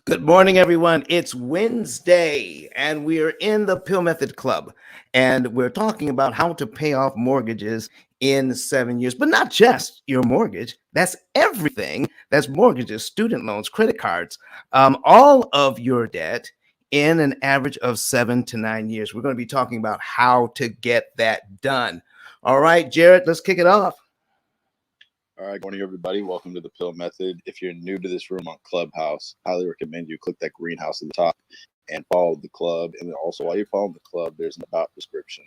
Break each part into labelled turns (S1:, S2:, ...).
S1: Good morning, everyone. It's Wednesday, and we're in the Pill Method Club, and we're talking about how to pay off mortgages in 7 years, but not just your mortgage. That's everything. That's mortgages, student loans, credit cards, all of your debt in an average of 7 to 9 years. We're going to be talking about how to get that done. All right, Jared, let's kick it off.
S2: All right, good morning, everybody. Welcome to the Pill Method. If you're new to this room on Clubhouse, highly recommend you click that greenhouse at the top and follow the club. And then also, while you're following the club, there's an about description.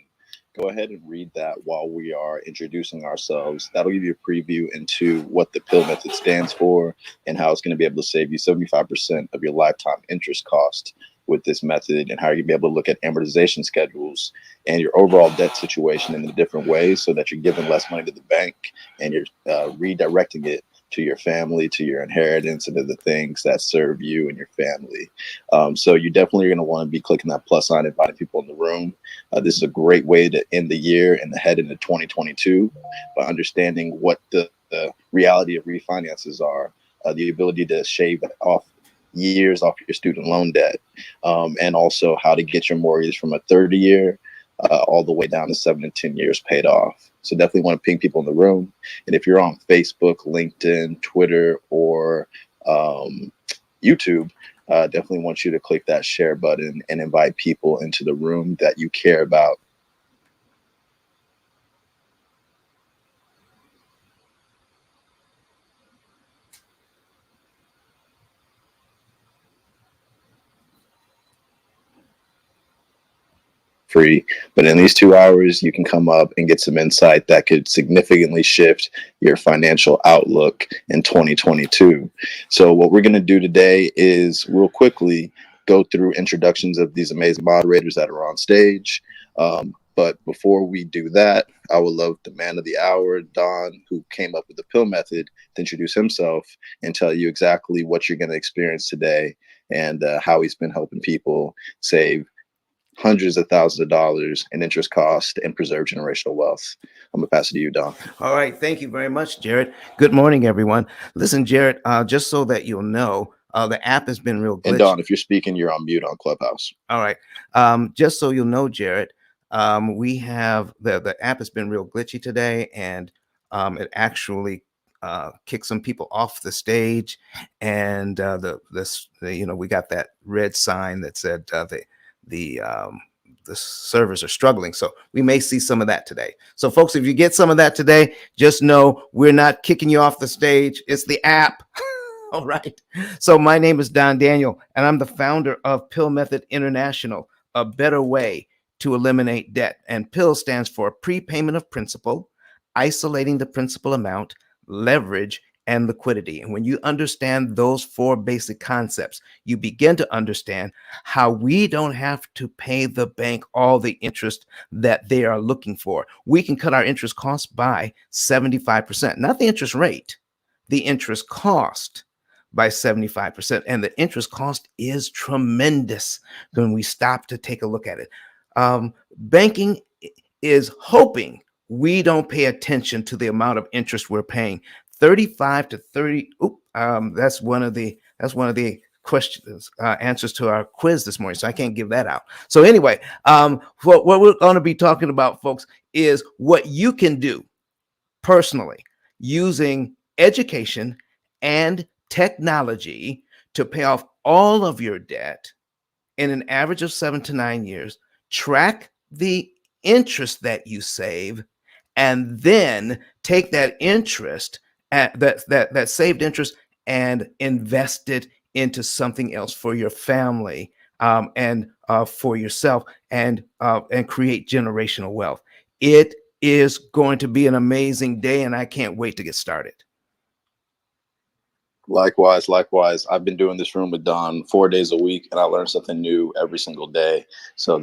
S2: Go ahead and read that while we are introducing ourselves. That'll give you a preview into what the Pill Method stands for and how it's going to be able to save you 75% of your lifetime interest cost with this method, and how you'll be able to look at amortization schedules and your overall debt situation in the different ways so that you're giving less money to the bank and you're redirecting it to your family, to your inheritance, and to the things that serve you and your family. So you definitely are going to want to be clicking that plus sign, inviting people in the room. This is a great way to end the year and head into 2022 by understanding what the reality of refinances are, the ability to shave off years off your student loan debt, and also how to get your mortgage from a 30-year all the way down to 7 to 10 years paid off. So definitely want to ping people in the room. And if you're on Facebook, LinkedIn, Twitter, or YouTube, definitely want you to click that share button and invite people into the room that you care about. Free, but in these 2 hours you can come up and get some insight that could significantly shift your financial outlook in 2022. So what we're going to do today is real quickly go through introductions of these amazing moderators that are on stage. But before we do that, I would love the man of the hour, Don, who came up with the Pill Method, to introduce himself and tell you exactly what you're going to experience today and how he's been helping people save hundreds of thousands of dollars in interest cost and preserve generational wealth. I'm gonna pass it to you, Don.
S1: All right. Thank you very much, Jared. Good morning, everyone. Listen, Jared, just so that you'll know, the app has been real glitchy.
S2: And Don, if you're speaking, you're on mute on Clubhouse.
S1: All right. Just so you'll know, Jared, we have the app has been real glitchy today, and it actually kicked some people off the stage, and we got that red sign that said the servers are struggling. So we may see some of that today. So folks, if you get some of that today, just know we're not kicking you off the stage. It's the app. All right. So my name is Don Daniel, and I'm the founder of Pill Method International, a better way to eliminate debt. And PILL stands for prepayment of principal, isolating the principal amount, leverage, and liquidity. And when you understand those four basic concepts, you begin to understand how we don't have to pay the bank all the interest that they are looking for. We can cut our interest costs by 75%, not the interest rate, the interest cost by 75%. And the interest cost is tremendous when we stop to take a look at it. Banking is hoping we don't pay attention to the amount of interest we're paying. 35 to 30. That's one of the questions, answers to our quiz this morning. So I can't give that out. So anyway, what we're going to be talking about, folks, is what you can do personally using education and technology to pay off all of your debt in an average of 7 to 9 years. Track the interest that you save, and then take that interest, that saved interest, and invest it into something else for your family, and for yourself, and create generational wealth. It is going to be an amazing day, and I can't wait to get started.
S2: Likewise. I've been doing this room with Don 4 days a week, and I learn something new every single day. So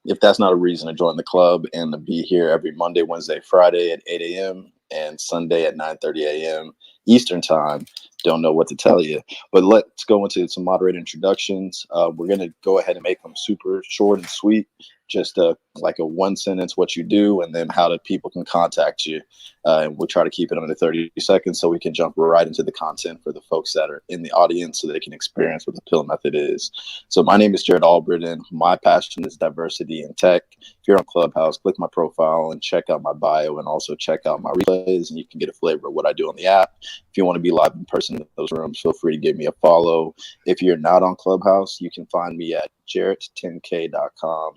S2: if that's not a reason to join the club and to be here every Monday, Wednesday, Friday at 8 a.m. and Sunday at 9:30 a.m. Eastern time don't know what to tell you. But let's go into some moderate introductions. We're going to go ahead and make them super short and sweet, just like a one sentence, what you do, and then how the people can contact you. And we'll try to keep it under 30 seconds so we can jump right into the content for the folks that are in the audience so they can experience what the P.I.L.L method is. So my name is Jared Albritton. My passion is diversity in tech. If you're on Clubhouse, click my profile and check out my bio, and also check out my replays, and you can get a flavor of what I do on the app. If you want to be live in person in those rooms, feel free to give me a follow. If you're not on Clubhouse, you can find me at jarrett10k.com.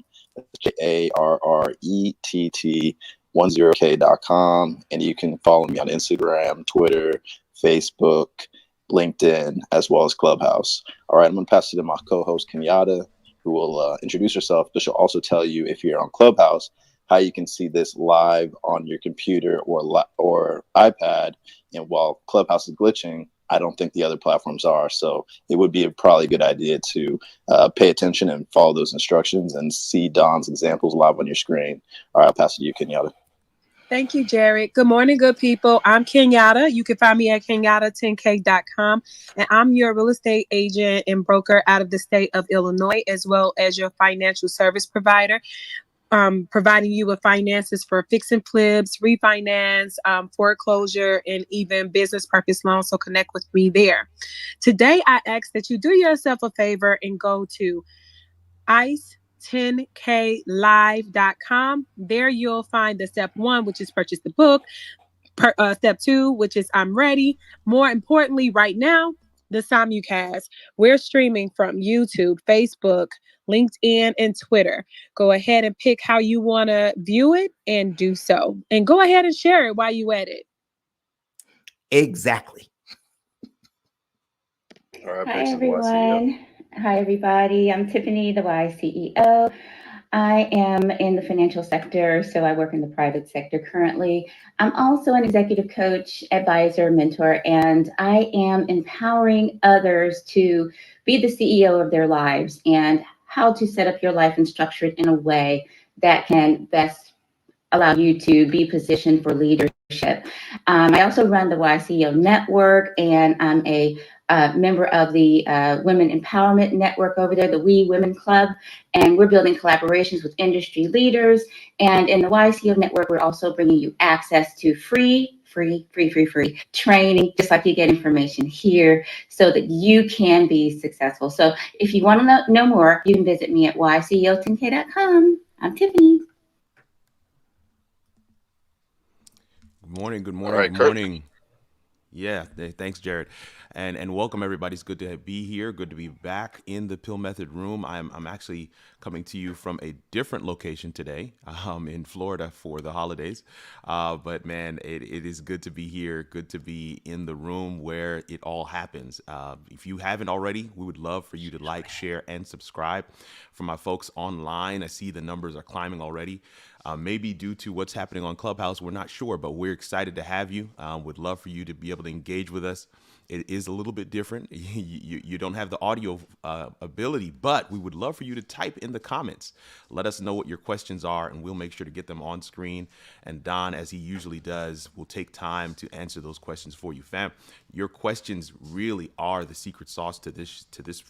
S2: jarrett10k.com, and you can follow me on Instagram, Twitter, Facebook, LinkedIn, as well as Clubhouse. All right, I'm going to pass it to my co-host Kenyatta, who will introduce herself, but she'll also tell you, if you're on Clubhouse, how you can see this live on your computer or iPad. And while Clubhouse is glitching, I don't think the other platforms are. So it would be probably a good idea to pay attention and follow those instructions and see Don's examples live on your screen. All right, I'll pass it to you, Kenyatta.
S3: Thank you, Jared. Good morning, good people. I'm Kenyatta. You can find me at kenyatta10k.com. And I'm your real estate agent and broker out of the state of Illinois, as well as your financial service provider. Providing you with finances for fix and flips, refinance, foreclosure, and even business purpose loans. So connect with me there. Today, I ask that you do yourself a favor and go to ice10klive.com. There you'll find the step 1, which is purchase the book. Step 2, which is I'm ready. More importantly, right now, the simulcast. We're streaming from YouTube, Facebook, LinkedIn, and Twitter. Go ahead and pick how you want to view it and do so. And go ahead and share it while you at it.
S1: Exactly.
S2: All right,
S4: Hi, everyone. Hi, everybody. I'm Tiffany, the Y CEO. I am in the financial sector, so I work in the private sector currently. I'm also an executive coach, advisor, mentor, and I am empowering others to be the CEO of their lives and how to set up your life and structure it in a way that can best allow you to be positioned for leadership. I also run the YCEO Network, and I'm a member of the Women Empowerment Network over there, the We Women Club, and we're building collaborations with industry leaders. And in the YCEO Network, we're also bringing you access to free training, just like you get information here, so that you can be successful. So if you want to know more, you can visit me at yceo10k.com. I'm Tiffany.
S5: Good morning. Good morning.
S2: All right,
S5: good
S2: Kirk.
S5: morning. Yeah, thanks, Jared, and welcome everybody. It's good to be here. Good to be back in the P.I.L.L Method room. I'm actually coming to you from a different location today, in Florida for the holidays. But man, it is good to be here. Good to be in the room where it all happens. If you haven't already, we would love for you to like, share, and subscribe. For my folks online, I see the numbers are climbing already. Maybe due to what's happening on Clubhouse, we're not sure, but we're excited to have you. Would love for you to be able to engage with us. It is a little bit different. You don't have the audio ability, but we would love for you to type in the comments. Let us know what your questions are, and we'll make sure to get them on screen. And Don, as he usually does, will take time to answer those questions for you, fam. Your questions really are the secret sauce to this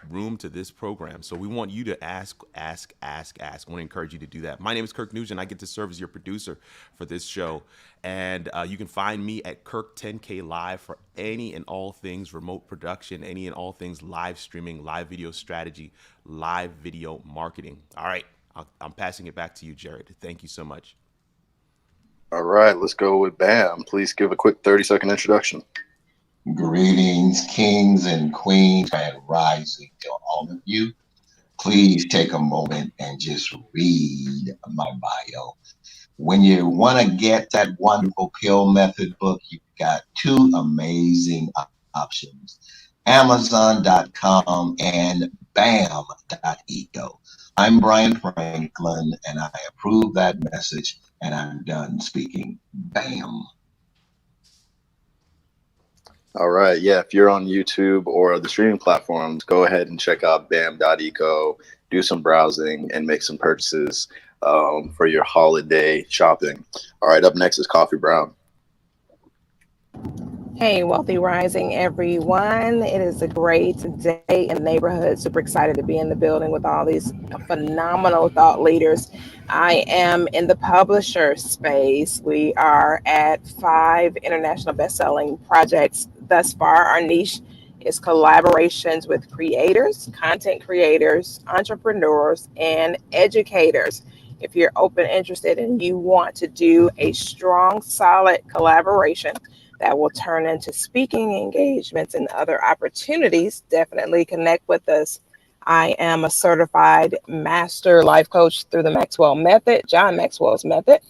S5: room, to this program. So we want you to ask. I want to encourage you to do that. My name is Kirk Nugent. I get to serve as your producer for this show. And you can find me at Kirk10K Live for any and all things remote production, any and all things live streaming, live video strategy, live video marketing. All right, I'm passing it back to you, Jared. Thank you so much.
S2: All right, let's go with Bam. Please give a quick 30-second introduction.
S6: Greetings, kings and queens, and rising to all of you. Please take a moment and just read my bio. When you want to get that wonderful P.I.L.L Method book, you've got two amazing options, Amazon.com and bam.eco. I'm Brian Franklin, and I approve that message, and I'm done speaking. Bam.
S2: All right, yeah, if you're on YouTube or the streaming platforms, go ahead and check out bam.eco, do some browsing, and make some purchases for your holiday shopping. All right, up next is Coffee Brown.
S7: Hey, Wealthy Rising, everyone. It is a great day in the neighborhood. Super excited to be in the building with all these phenomenal thought leaders. I am in the publisher space. We are at 5 international best-selling projects thus far. Our niche is collaborations with creators, content creators, entrepreneurs, and educators. If you're open, interested, and you want to do a strong, solid collaboration that will turn into speaking engagements and other opportunities, definitely connect with us. I am a certified master life coach through the Maxwell method, John Maxwell's method,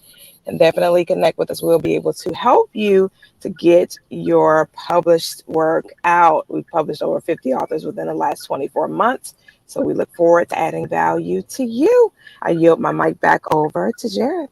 S7: and definitely connect with us. We'll be able to help you to get your published work out. We've published over 50 authors within the last 24 months. So we look forward to adding value to you. I yield my mic back over to Jared.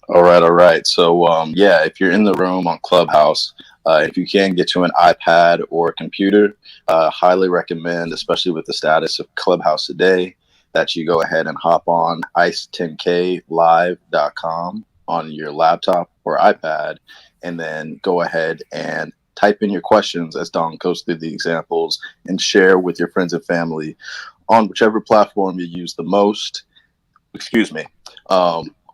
S2: All right, all right. So, yeah, if you're in the room on Clubhouse, if you can get to an iPad or a computer, highly recommend, especially with the status of Clubhouse today, that you go ahead and hop on ice10klive.com on your laptop or iPad, and then go ahead and type in your questions as Don goes through the examples and share with your friends and family on whichever platform you use the most. Excuse me.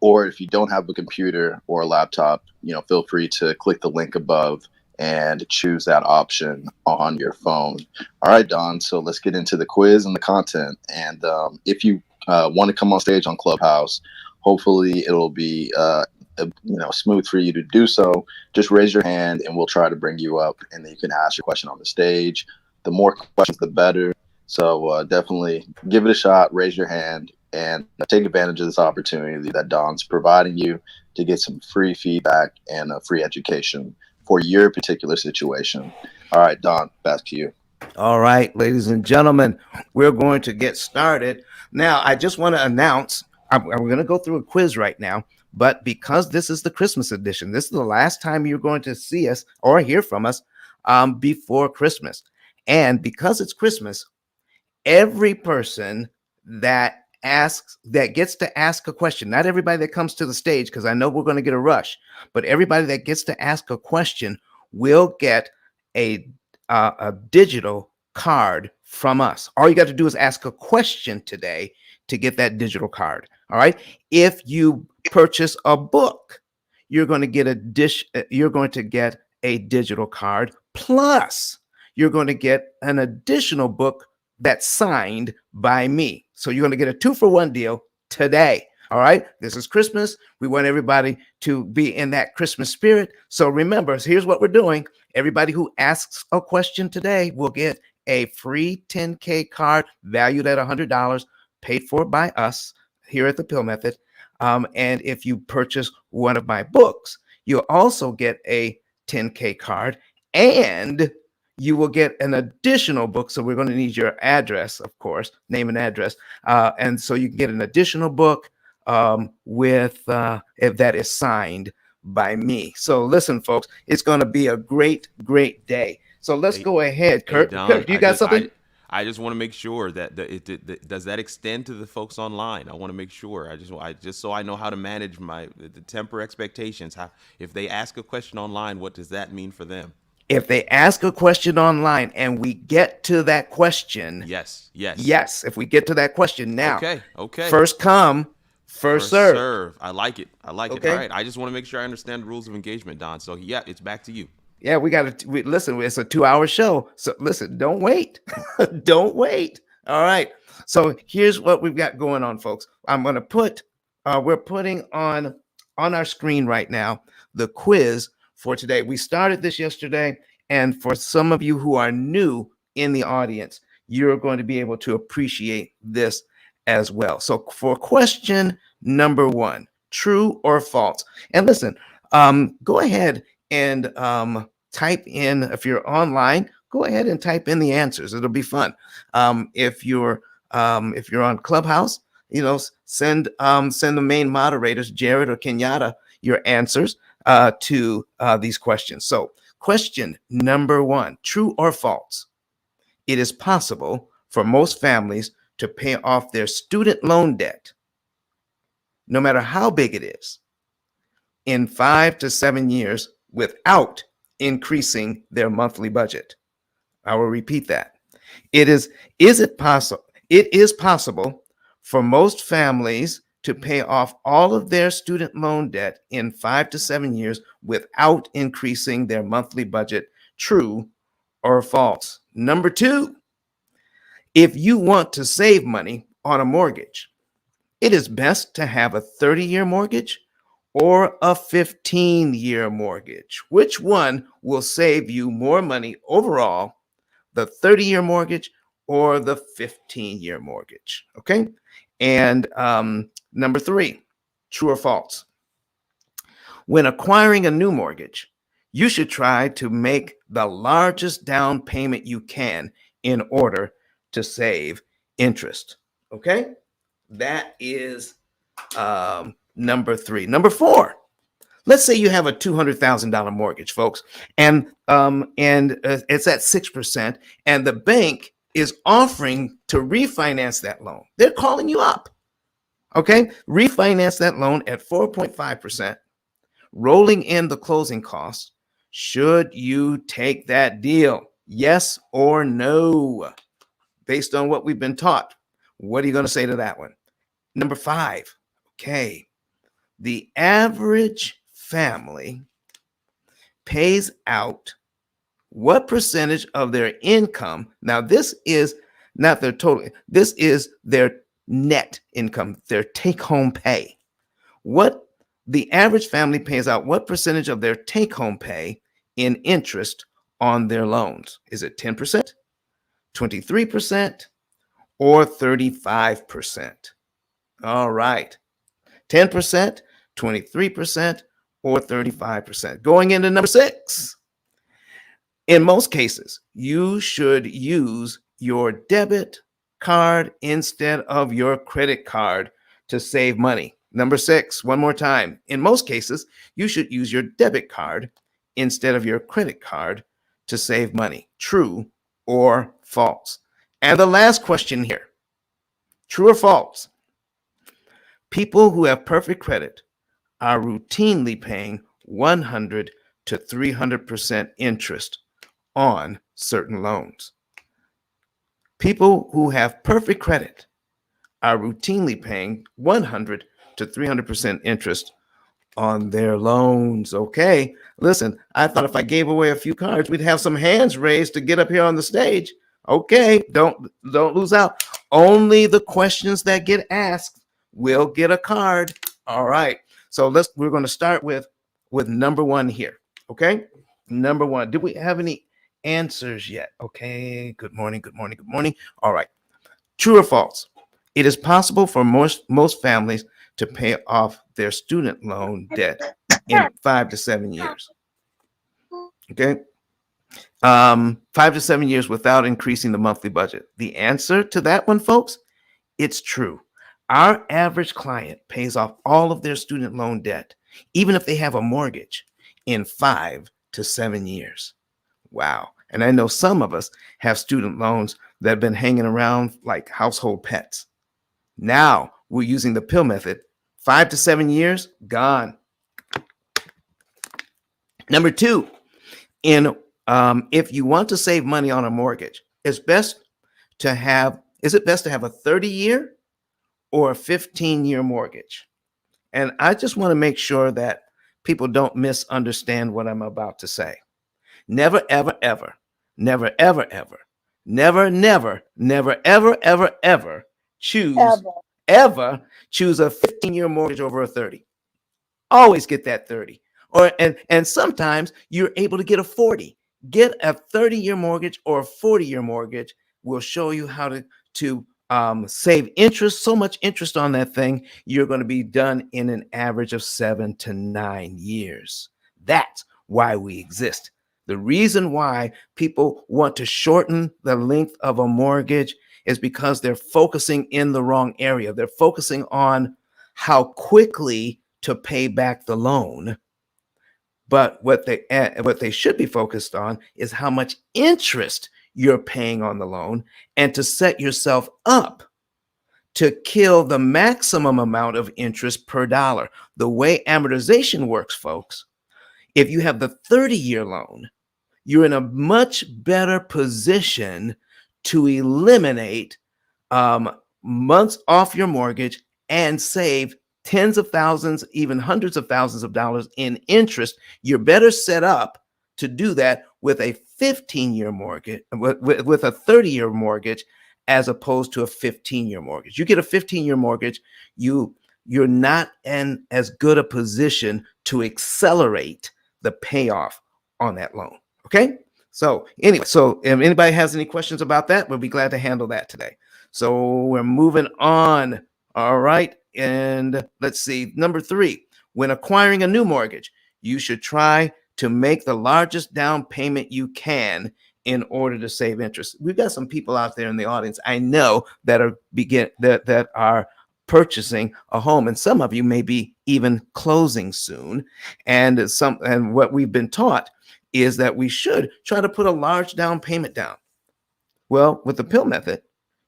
S2: Or if you don't have a computer or a laptop, feel free to click the link above and choose that option on your phone. All right, Don. So let's get into the quiz and the content. And if you want to come on stage on Clubhouse, hopefully it'll be smooth for you to do so. Just raise your hand and we'll try to bring you up, and then you can ask your question on the stage. The more questions, the better. So definitely give it a shot. Raise your hand and take advantage of this opportunity that Don's providing you to get some free feedback and a free education for your particular situation. All right, Don, back to you.
S1: All right, ladies and gentlemen, we're going to get started. Now, I just want to announce, I'm going to go through a quiz right now, but because this is the Christmas edition, this is the last time you're going to see us or hear from us before Christmas. And because it's Christmas, every person that gets to ask a question, not everybody that comes to the stage, because I know we're going to get a rush, but everybody that gets to ask a question will get a digital card from us. All you got to do is ask a question today to get that digital card. All right. If you purchase a book, you're going to get a digital card, plus you're going to get an additional book that's signed by me. So you're going to get a 2-for-1 deal today. All right. This is Christmas. We want everybody to be in that Christmas spirit. So remember, here's what we're doing. Everybody who asks a question today will get a free 10K card valued at $100, paid for by us here at the P.I.L.L Method. And if you purchase one of my books, you'll also get a 10K card, and you will get an additional book. So we're going to need your address, of course, name and address. And so you can get an additional book if that is signed by me. So listen, folks, it's going to be a great, great day. So let's go ahead. Kurt,
S5: Don,
S1: Kurt, do you got something?
S5: I just want to make sure that does that extend to the folks online? I want to make sure. I just so I know how to manage the temper expectations. If they ask a question online, what does that mean for them?
S1: If they ask a question online and we get to that question,
S5: yes.
S1: If we get to that question now,
S5: okay.
S1: First come, first serve.
S5: I like it. All right. I just want to make sure I understand the rules of engagement, Don. So yeah, it's back to you.
S1: Yeah, listen, it's a 2-hour show. So listen, don't wait. Don't wait. All right. So here's what we've got going on, folks. I'm going to we're putting on our screen right now the quiz for today. We started this yesterday, and for some of you who are new in the audience, you're going to be able to appreciate this as well. So for question number 1, true or false? And listen, go ahead and type in, if you're online, go ahead and type in the answers. It'll be fun. If you're on Clubhouse, send the main moderators, Jared or Kenyatta, your answers to these questions. So question number 1, true or false? It is possible for most families to pay off their student loan debt, no matter how big it is, in 5 to 7 years without increasing their monthly budget. I will repeat that. Is it possible? It is possible for most families to pay off all of their student loan debt in 5 to 7 years without increasing their monthly budget. True or false? Number two, if you want to save money on a mortgage, it is best to have a 30-year mortgage or a 15-year mortgage. Which one will save you more money overall, the 30-year mortgage or the 15-year mortgage? Okay. And number three, true or false? When acquiring a new mortgage, you should try to make the largest down payment you can in order to save interest. Okay. That is number three. Number four, let's say you have a $200,000 mortgage, folks, and it's at 6%, and the bank is offering to refinance that loan. They're calling you up. Okay, refinance that loan at 4.5%, rolling in the closing costs. Should you take that deal? Yes or no? Based on what we've been taught, what are you going to say to that one? Number five, okay, the average family pays out what percentage of their income? Now, this is not their total, this is their net income, their take-home pay. What the average family pays out, what percentage of their take-home pay in interest on their loans? Is it 10%, 23%, or 35%? All right. 10%, 23%, or 35%. Going into number six. In most cases, you should use your debit card instead of your credit card to save money. Number six, one more time. In most cases, you should use your debit card instead of your credit card to save money. True or false? And the last question here, true or false? People who have perfect credit are routinely paying 100 to 300% interest on certain loans. People who have perfect credit are routinely paying 100 to 300% interest on their loans. Okay, listen, I thought if I gave away a few cards, we'd have some hands raised to get up here on the stage. Okay, don't lose out. Only the questions that get asked will get a card. All right, so we're going to start with number one here. Okay, number one. Did we have any answers yet? Okay, good morning, good morning, good morning. All right, true or false? It is possible for most families to pay off their student loan debt in 5 to 7 years. Okay. 5 to 7 years without increasing the monthly budget. The answer to that one, folks, it's true. Our average client pays off all of their student loan debt, even if they have a mortgage, in 5 to 7 years. Wow. And I know some of us have student loans that have been hanging around like household pets. Now we're using the P.I.L.L method. 5 to 7 years, gone. Number two, if you want to save money on a mortgage, is it best to have a 30-year or a 15-year mortgage? And I just want to make sure that people don't misunderstand what I'm about to say. Never, ever, ever, never, ever, ever, never, never, never, ever, ever, ever choose a 15-year mortgage over a 30. Always get that 30. And sometimes you're able to get a 40. Get a 30-year mortgage or a 40-year mortgage. We'll show you how to save interest, so much interest on that thing, you're going to be done in an average of 7 to 9 years. That's why we exist. The reason why people want to shorten the length of a mortgage is because they're focusing in the wrong area. They're focusing on how quickly to pay back the loan. But what they should be focused on is how much interest you're paying on the loan, and to set yourself up to kill the maximum amount of interest per dollar. The way amortization works, folks, If you have the 30-year loan, you're in a much better position to eliminate months off your mortgage and save tens of thousands, even hundreds of thousands of dollars in interest. You're better set up to do that with a 15-year mortgage, with a 30-year mortgage, as opposed to a 15-year mortgage. You get a 15-year mortgage, you're not in as good a position to accelerate the payoff on that loan. Okay. So anyway, so if anybody has any questions about that, we'll be glad to handle that today. So we're moving on. All right. And let's see. Number 3, when acquiring a new mortgage, you should try to make the largest down payment you can in order to save interest. We've got some people out there in the audience I know that are purchasing a home, and some of you may be even closing soon. And what we've been taught is that we should try to put a large down payment down. Well, with the P.I.L.L method,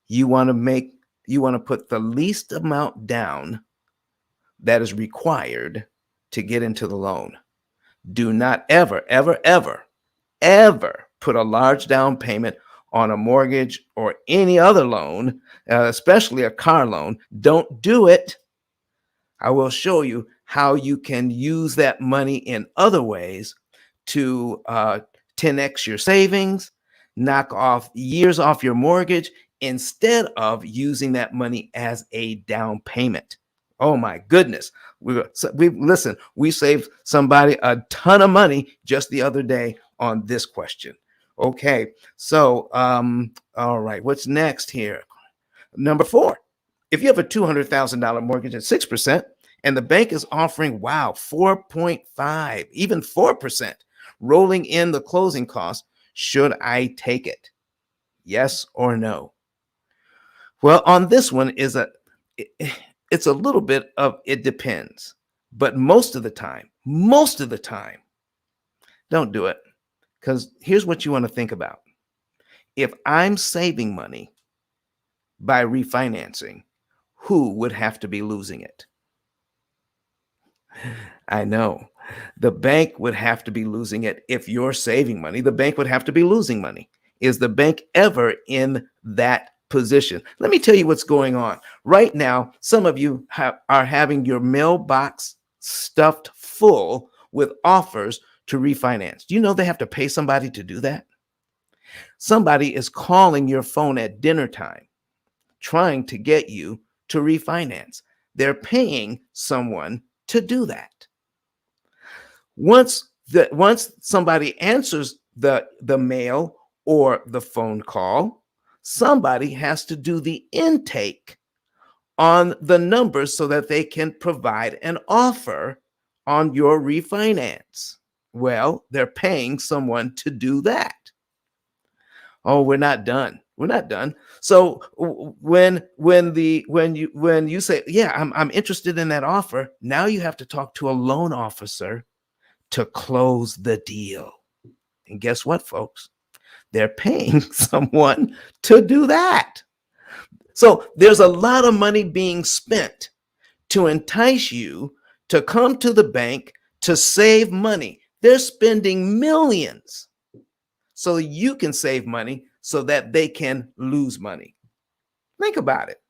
S1: you want to put the least amount down that is required to get into the loan. Do not ever, ever, ever, ever put a large down payment on a mortgage or any other loan, especially a car loan. Don't do it. I will show you how you can use that money in other ways to 10x your savings, knock off years off your mortgage, instead of using that money as a down payment. Oh my goodness. We saved somebody a ton of money just the other day on this question. Okay. So, all right. What's next here? Number 4, if you have a $200,000 mortgage at 6% and the bank is offering, 4.5, even 4%, rolling in the closing costs, should I take it? Yes or no? Well, on this one it's a little bit of it depends, but most of the time, don't do it. Because here's what you want to think about. If I'm saving money by refinancing, who would have to be losing it? I know. The bank would have to be losing it. If you're saving money, the bank would have to be losing money. Is the bank ever in that position? Let me tell you what's going on. Right now, some of you are having your mailbox stuffed full with offers to refinance. Do you know they have to pay somebody to do that? Somebody is calling your phone at dinner time, trying to get you to refinance. They're paying someone to do that. Once somebody answers the mail or the phone call, somebody has to do the intake on the numbers so that they can provide an offer on your refinance. Well, they're paying someone to do that. Oh, we're not done. We're not done. So when you say, yeah, I'm interested in that offer, now you have to talk to a loan officer to close the deal. And guess what, folks? They're paying someone to do that. So there's a lot of money being spent to entice you to come to the bank to save money. They're spending millions so you can save money so that they can lose money. Think about it.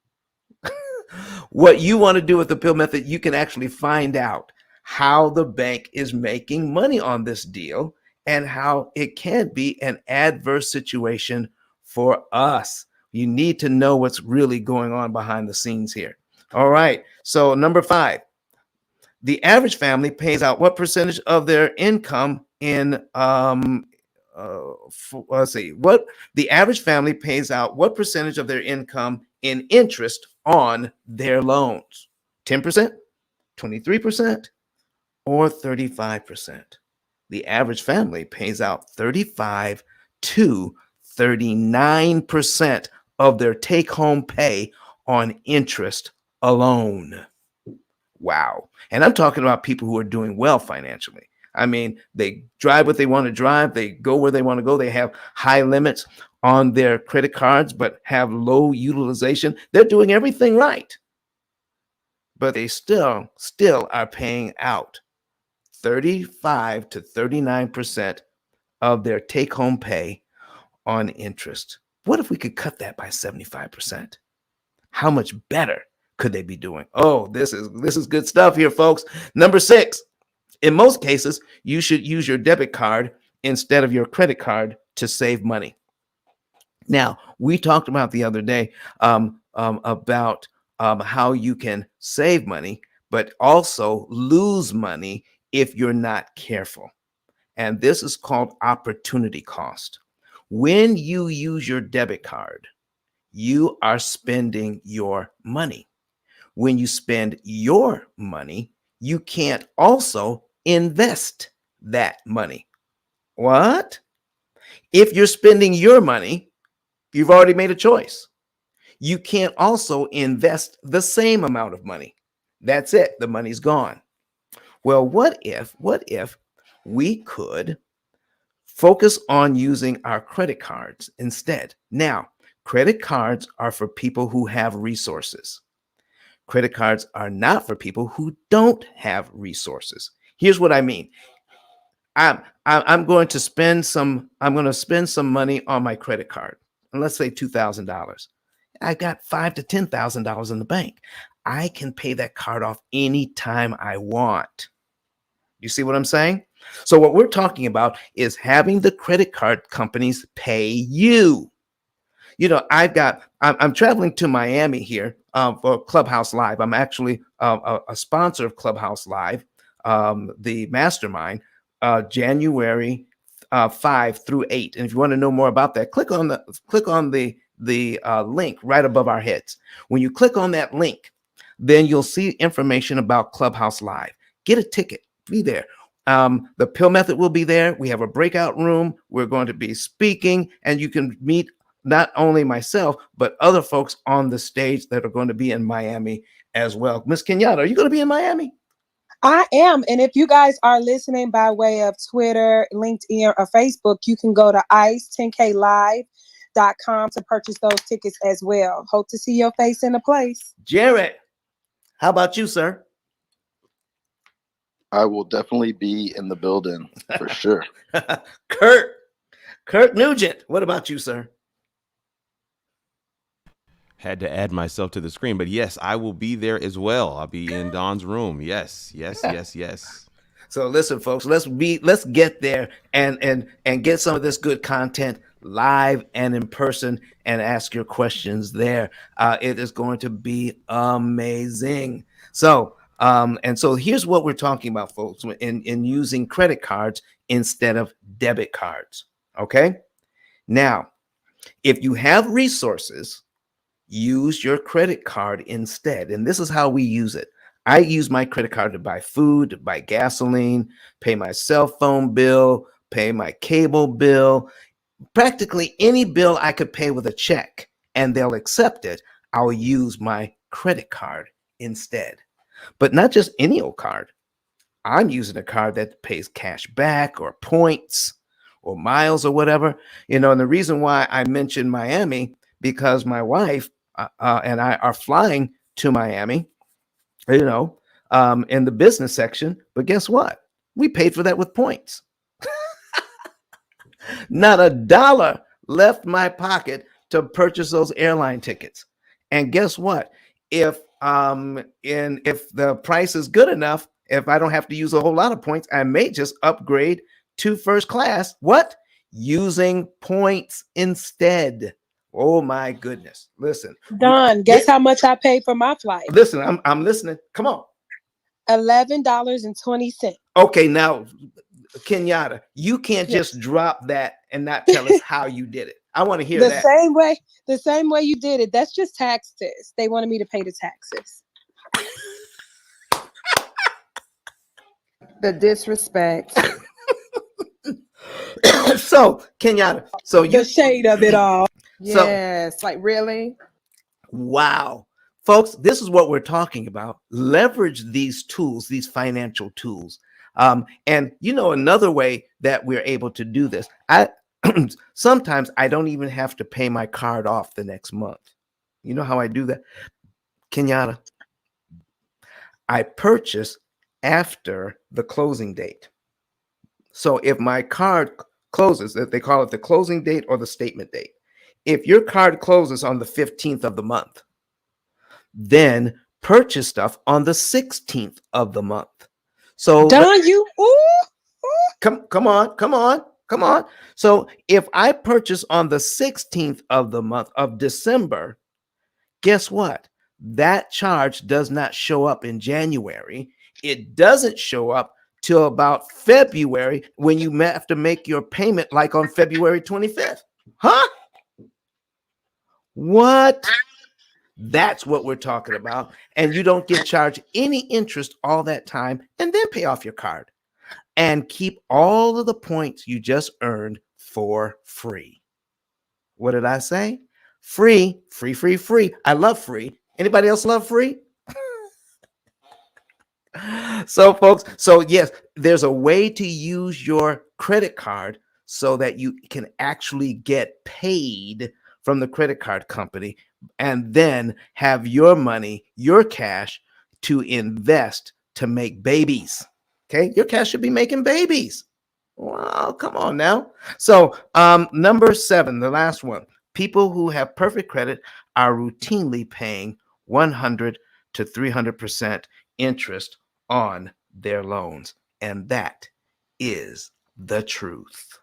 S1: What you want to do with the P.I.L.L method, you can actually find out how the bank is making money on this deal and how it can be an adverse situation for us. You need to know what's really going on behind the scenes here. All right. So number 5, the average family pays out what percentage of their income in let's see, what the average family pays out what percentage of their income in interest on their loans? 10%, 23%, or 35%? The average family pays out 35 to 39% of their take-home pay on interest alone. Wow. And I'm talking about people who are doing well financially. I mean, they drive what they want to drive. They go where they want to go. They have high limits on their credit cards, but have low utilization. They're doing everything right. But they still are paying out 35 to 39% of their take-home pay on interest. What if we could cut that by 75%? How much better could they be doing? Oh, this is good stuff here, folks. Number 6, in most cases, you should use your debit card instead of your credit card to save money. Now, we talked about the other day about how you can save money, but also lose money if you're not careful. And this is called opportunity cost. When you use your debit card, you are spending your money. When you spend your money, you can't also invest that money. What? If you're spending your money, you've already made a choice. You can't also invest the same amount of money. That's it. The money's gone. Well, what if we could focus on using our credit cards instead? Now, credit cards are for people who have resources. Credit cards are not for people who don't have resources. Here's what I mean. I'm going to spend some money on my credit card, and let's say $2,000. I got $5,000 to $10,000 in the bank. I can pay that card off anytime I want. You see what I'm saying? So what we're talking about is having the credit card companies pay you. You know, I'm traveling to Miami here for Clubhouse Live. I'm actually a sponsor of Clubhouse Live, the mastermind, January 5 through 8. And if you want to know more about that, click on the link right above our heads. When you click on that link, then you'll see information about Clubhouse Live. Get a ticket, be there. The P.I.L.L method will be there. We have a breakout room. We're going to be speaking, and you can meet not only myself, but other folks on the stage that are going to be in Miami as well. Miss Kenyatta, are you going to be in Miami?
S3: I am. And if you guys are listening by way of Twitter, LinkedIn, or Facebook, you can go to ice10klive.com to purchase those tickets as well. Hope to see your face in the place.
S1: Jared, how about you, sir?
S2: I will definitely be in the building for sure.
S1: Kirk Nugent, what about you, sir?
S5: Had to add myself to the screen, but yes, I will be there as well. I'll be in Don's room. Yes.
S1: So listen, folks, let's get there and get some of this good content live and in person and ask your questions there. It is going to be amazing. So so here's what we're talking about, folks, in using credit cards instead of debit cards. Okay. Now, if you have resources, use your credit card instead. And this is how we use it. I use my credit card to buy food, to buy gasoline, pay my cell phone bill, pay my cable bill, practically any bill I could pay with a check and they'll accept it. I'll use my credit card instead. But not just any old card. I'm using a card that pays cash back or points or miles or whatever. You know, and the reason why I mentioned Miami, because my wife and I are flying to Miami, you know, in the business section. But guess what? We paid for that with points. Not a dollar left my pocket to purchase those airline tickets. And guess what? If the price is good enough, if I don't have to use a whole lot of points, I may just upgrade to first class. What? Using points instead. Oh my goodness. Listen.
S3: Don, guess how much I paid for my flight?
S1: Listen, I'm listening. Come on.
S3: $11.20.
S1: Okay, now, Kenyatta, you can't just drop that and not tell us how you did it. I want to hear that.
S3: The same way you did it. That's just taxes. They wanted me to pay the taxes.
S7: The disrespect.
S1: So, Kenyatta,
S3: the shade of it all.
S7: Yes, like really?
S1: Wow. Folks, this is what we're talking about. Leverage these tools, these financial tools. And you know, another way that we're able to do this, sometimes I don't even have to pay my card off the next month. You know how I do that? Kenyatta, I purchase after the closing date. So if my card closes, they call it the closing date or the statement date. If your card closes on the 15th of the month, then purchase stuff on the 16th of the month. So
S3: Don, you
S1: come on. So if I purchase on the 16th of the month of December, guess what? That charge does not show up in January. It doesn't show up till about February when you have to make your payment, like on February 25th. Huh? What? That's what we're talking about. And you don't get charged any interest all that time and then pay off your card and keep all of the points you just earned for free. What did I say? Free, free, free, free. I love free. Anybody else love free? So, folks, so yes, there's a way to use your credit card so that you can actually get paid from the credit card company and then have your money, your cash to invest to make babies. Okay, your cash should be making babies. Well, come on now. So, number 7, the last one. People who have perfect credit are routinely paying 100 to 300% interest on their loans. And that is the truth.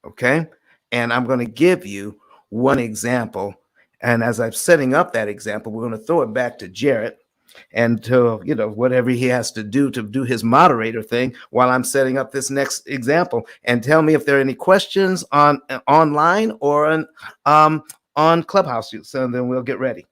S1: Okay. And I'm going to give you one example. And as I'm setting up that example, we're going to throw it back to Jarrett and to, whatever he has to do his moderator thing while I'm setting up this next example. And tell me if there are any questions on online or on Clubhouse. So then we'll get ready.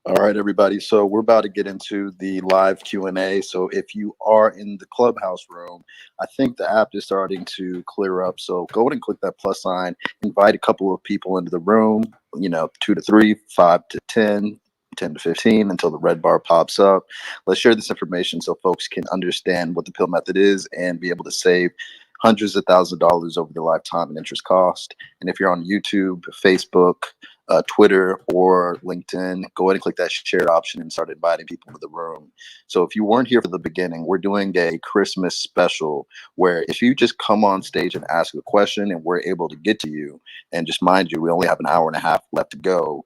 S2: All right, everybody. So we're about to get into the live Q&A. So if you are in the Clubhouse room, I think the app is starting to clear up. So go ahead and click that plus sign, invite a couple of people into the room, 2 to 3, 5 to 10, 10 to 15 until the red bar pops up. Let's share this information so folks can understand what the P.I.L.L method is and be able to save hundreds of thousands of dollars over their lifetime in interest cost. And if you're on YouTube, Facebook, Twitter, or LinkedIn, go ahead and click that shared option and start inviting people to the room. So if you weren't here for the beginning, we're doing a Christmas special where if you just come on stage and ask a question and we're able to get to you, and just mind you, we only have an hour and a half left to go,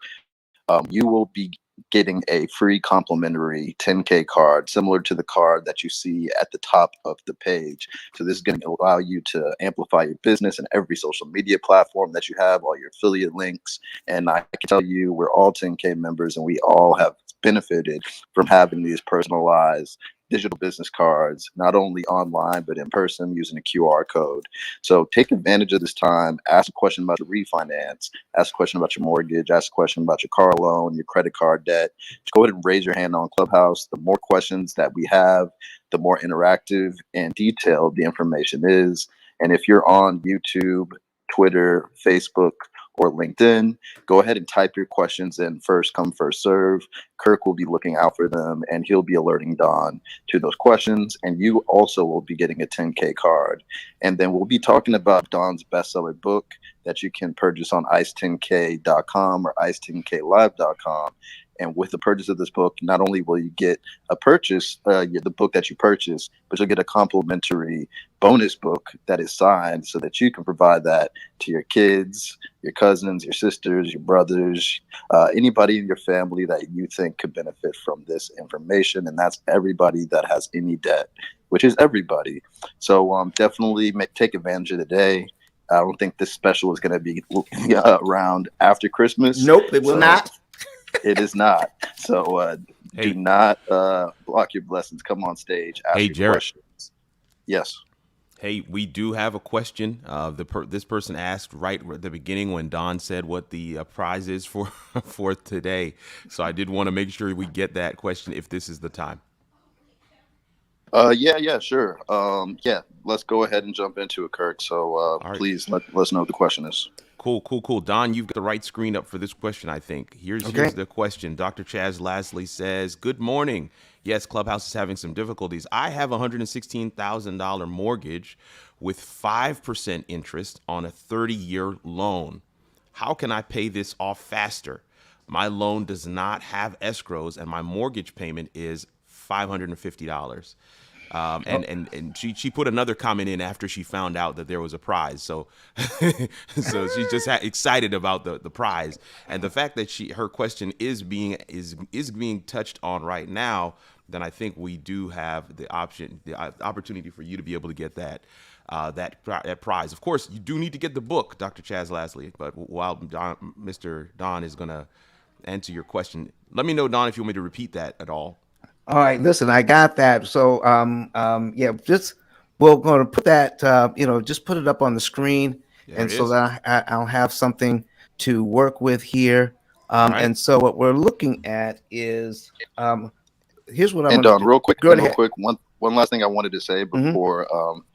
S2: you will be getting a free complimentary 10K card similar to the card that you see at the top of the page. So this is going to allow you to amplify your business in every social media platform that you have, all your affiliate links. And I can tell you, we're all 10K members and we all have benefited from having these personalized digital business cards, not only online, but in person using a QR code. So take advantage of this time, ask a question about your refinance, ask a question about your mortgage, ask a question about your car loan, your credit card debt. Just go ahead and raise your hand on Clubhouse. The more questions that we have, the more interactive and detailed the information is. And if you're on YouTube, Twitter, Facebook, or LinkedIn, go ahead and type your questions in. First come, first serve. Kirk will be looking out for them and he'll be alerting Don to those questions. And you also will be getting a 10K card. And then we'll be talking about Don's bestseller book that you can purchase on ice10k.com or ice10klive.com. And with the purchase of this book, not only will you get a purchase, the book that you purchase, but you'll get a complimentary bonus book that is signed so that you can provide that to your kids, your cousins, your sisters, your brothers, anybody in your family that you think could benefit from this information. And that's everybody that has any debt, which is everybody. So definitely take advantage of the day. I don't think this special is going to be around after Christmas.
S1: Nope, it will not.
S2: It is not. So do not block your blessings. Come on stage. Ask your
S5: Jarrett.
S2: questions. Yes.
S5: Hey, we do have a question. This person asked right at the beginning when Don said what the prize is for for today. So I did want to make sure we get that question if this is the time.
S2: Yeah, sure. Yeah, let's go ahead and jump into it, Kirk. So please let us know what the question is.
S5: Cool. Don, you've got the right screen up for this question, I think. Here's the question. Dr. Chaz Lasley says, good morning. Yes, Clubhouse is having some difficulties. I have a $116,000 mortgage with 5% interest on a 30-year loan. How can I pay this off faster? My loan does not have escrows and my mortgage payment is $550.
S1: Oh,
S5: And she put another comment in after she found out that there was a prize. So so she's just excited about the prize, and the fact that her question is being touched on right now. Then I think we do have the opportunity for you to be able to get that prize. Of course, you do need to get the book, Dr. Chaz Lasley. But while Mr. Don is gonna answer your question, let me know, Don, if you want me to repeat that at all.
S1: all right, listen, I got that. So, yeah, just we're going to put that, just put it up on the screen,
S5: There
S1: and
S5: it
S1: so
S5: is.
S1: that I'll have something to work with here.
S5: All right.
S1: And so what we're looking at is, here's what I'm
S2: And
S1: going to
S2: Don,
S1: do.
S2: real quick,
S1: Go ahead.
S2: one last thing I wanted to say
S1: Mhm.
S2: before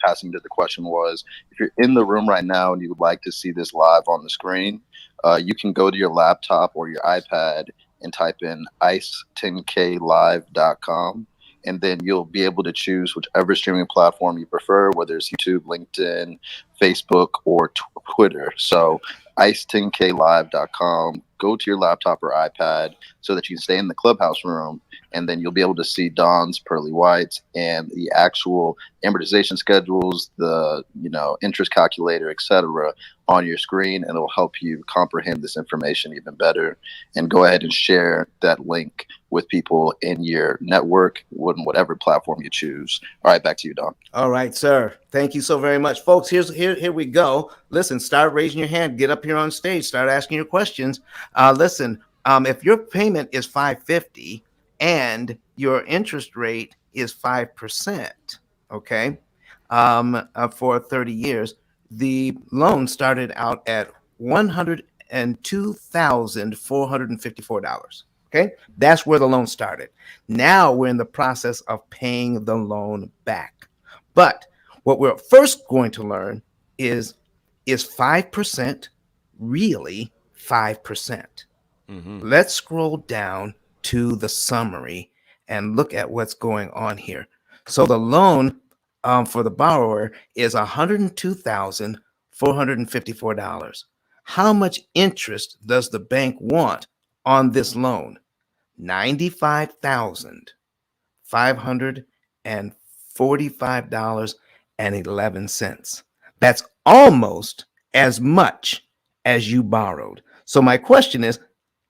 S2: passing to the question was, if you're in the room right now and you would like to see this live on the screen, you can go to your laptop or your iPad and type in ice10klive.com, and then you'll be able to choose whichever streaming platform you prefer, whether it's YouTube, LinkedIn, Facebook, or Twitter. So ice10klive.com, go to your laptop or iPad so that you can stay in the clubhouse room, and then you'll be able to see Don's pearly whites and the actual amortization schedules, the interest calculator, etc., on your screen, and it will help you comprehend this information even better. And go ahead and share that link with people in your network, whatever platform you choose. All right, back to you, Don.
S1: All right, sir. Thank you so very much, folks. Here we go. Listen, start raising your hand. Get up here on stage. Start asking your questions. Listen, if your payment is $550 and your interest rate is 5%, okay, for 30 years, the loan started out at $102,454. Okay, that's where the loan started. Now we're in the process of paying the loan back. But what we're first going to learn is 5% really 5%?
S5: Mm-hmm.
S1: Let's scroll down to the summary and look at what's going on here. So the loan for the borrower is $102,454. How much interest does the bank want on this loan? $95,545.11. That's almost as much as you borrowed. So my question is,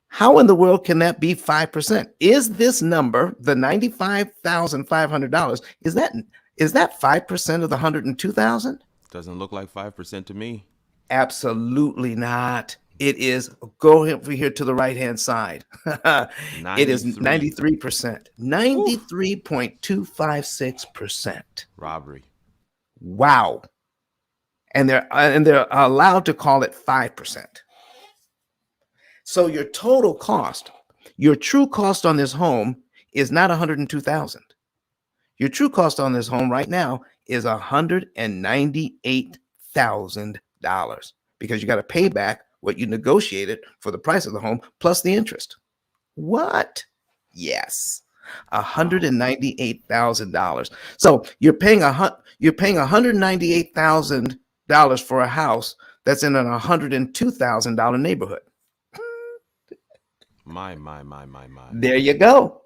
S1: how in the world can that be 5%? Is this number, the $95,500, is that 5% of the 102,000?
S5: Doesn't look like 5% to me.
S1: Absolutely not. It is, go over here to the right-hand side. It is 93%, 93.256%.
S5: Robbery.
S1: Wow. And they're allowed to call it 5%. So your total cost, your true cost on this home is not 102,000. Your true cost on this home right now is $198,000 because you got to pay back what you negotiated for the price of the home plus the interest. What? Yes. $198,000. So you're paying $198,000 for a house that's in an $102,000 neighborhood.
S5: My.
S1: There you go.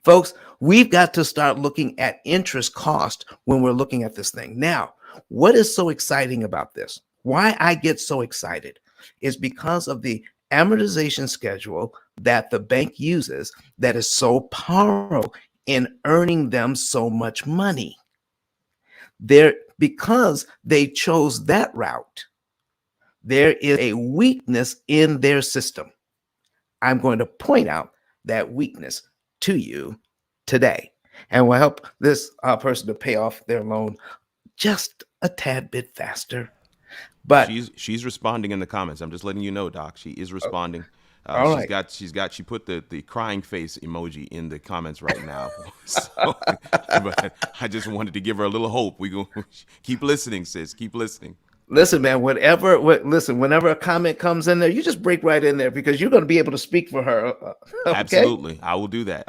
S1: Folks, we've got to start looking at interest cost when we're looking at this thing. Now, what is so exciting about this? Why I get so excited is because of the amortization schedule that the bank uses that is so powerful in earning them so much money. Because they chose that route, there is a weakness in their system. I'm going to point out that weakness to you today, and will help this person to pay off their loan just a tad bit faster. But
S5: she's responding in the comments. I'm just letting you know, Doc. She is responding.
S1: all
S5: She's
S1: right.
S5: got she put the crying face emoji in the comments right now. So, but I just wanted to give her a little hope. We go keep listening, sis. Keep listening.
S1: Listen, man, whenever a comment comes in there, you just break right in there because you're going to be able to speak for her. Okay?
S5: Absolutely. I will do that.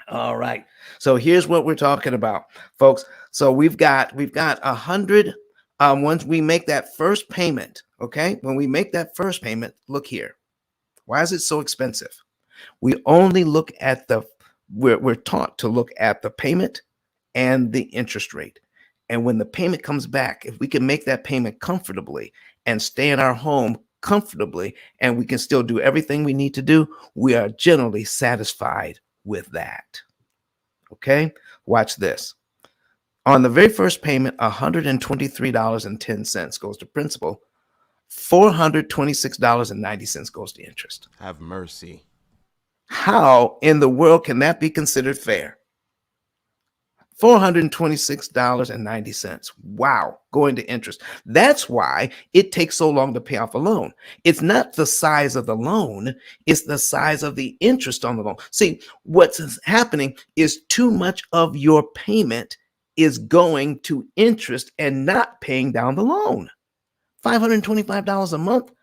S1: All right. So here's what we're talking about, folks. So we've got 100 once we make that first payment, okay? When we make that first payment, look here. Why is it so expensive? We only look at the we're taught to look at the payment and the interest rate. And when the payment comes back, if we can make that payment comfortably and stay in our home comfortably, and we can still do everything we need to do, we are generally satisfied with that. Okay, watch this. On the very first payment, $123.10 goes to principal. $426.90 goes to interest.
S5: Have mercy.
S1: How in the world can that be considered fair? $426.90. Wow, going to interest. That's why it takes so long to pay off a loan. It's not the size of the loan, it's the size of the interest on the loan. See, what's happening is too much of your payment is going to interest and not paying down the loan. $525 a month.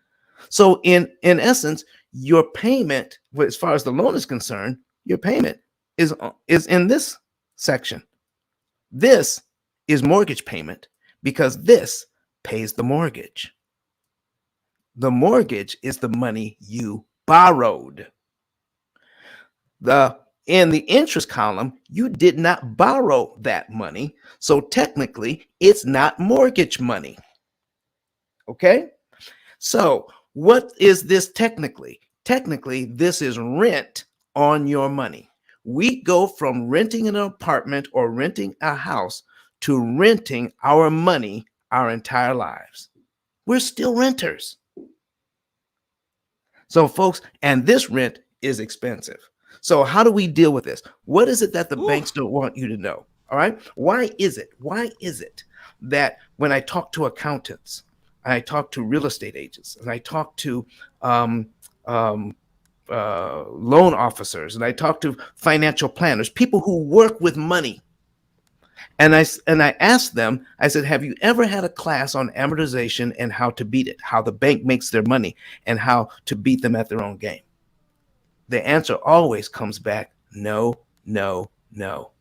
S1: So in essence, your payment, as far as the loan is concerned, your payment is in this section. This is mortgage payment because this pays the mortgage. The mortgage is the money you borrowed. In the interest column, you did not borrow that money. So technically, it's not mortgage money. Okay? So what is this technically? Technically, this is rent on your money. We go from renting an apartment or renting a house to renting our money our entire lives. We're still renters. So folks, and this rent is expensive. So how do we deal with this? What is it that the banks don't want you to know? All right. Why is it that when I talk to accountants, I talk to real estate agents, and I talk to loan officers, and I talk to financial planners, people who work with money, and I asked them, I said, have you ever had a class on amortization and how to beat it, how the bank makes their money and how to beat them at their own game? The answer always comes back, no, no, no.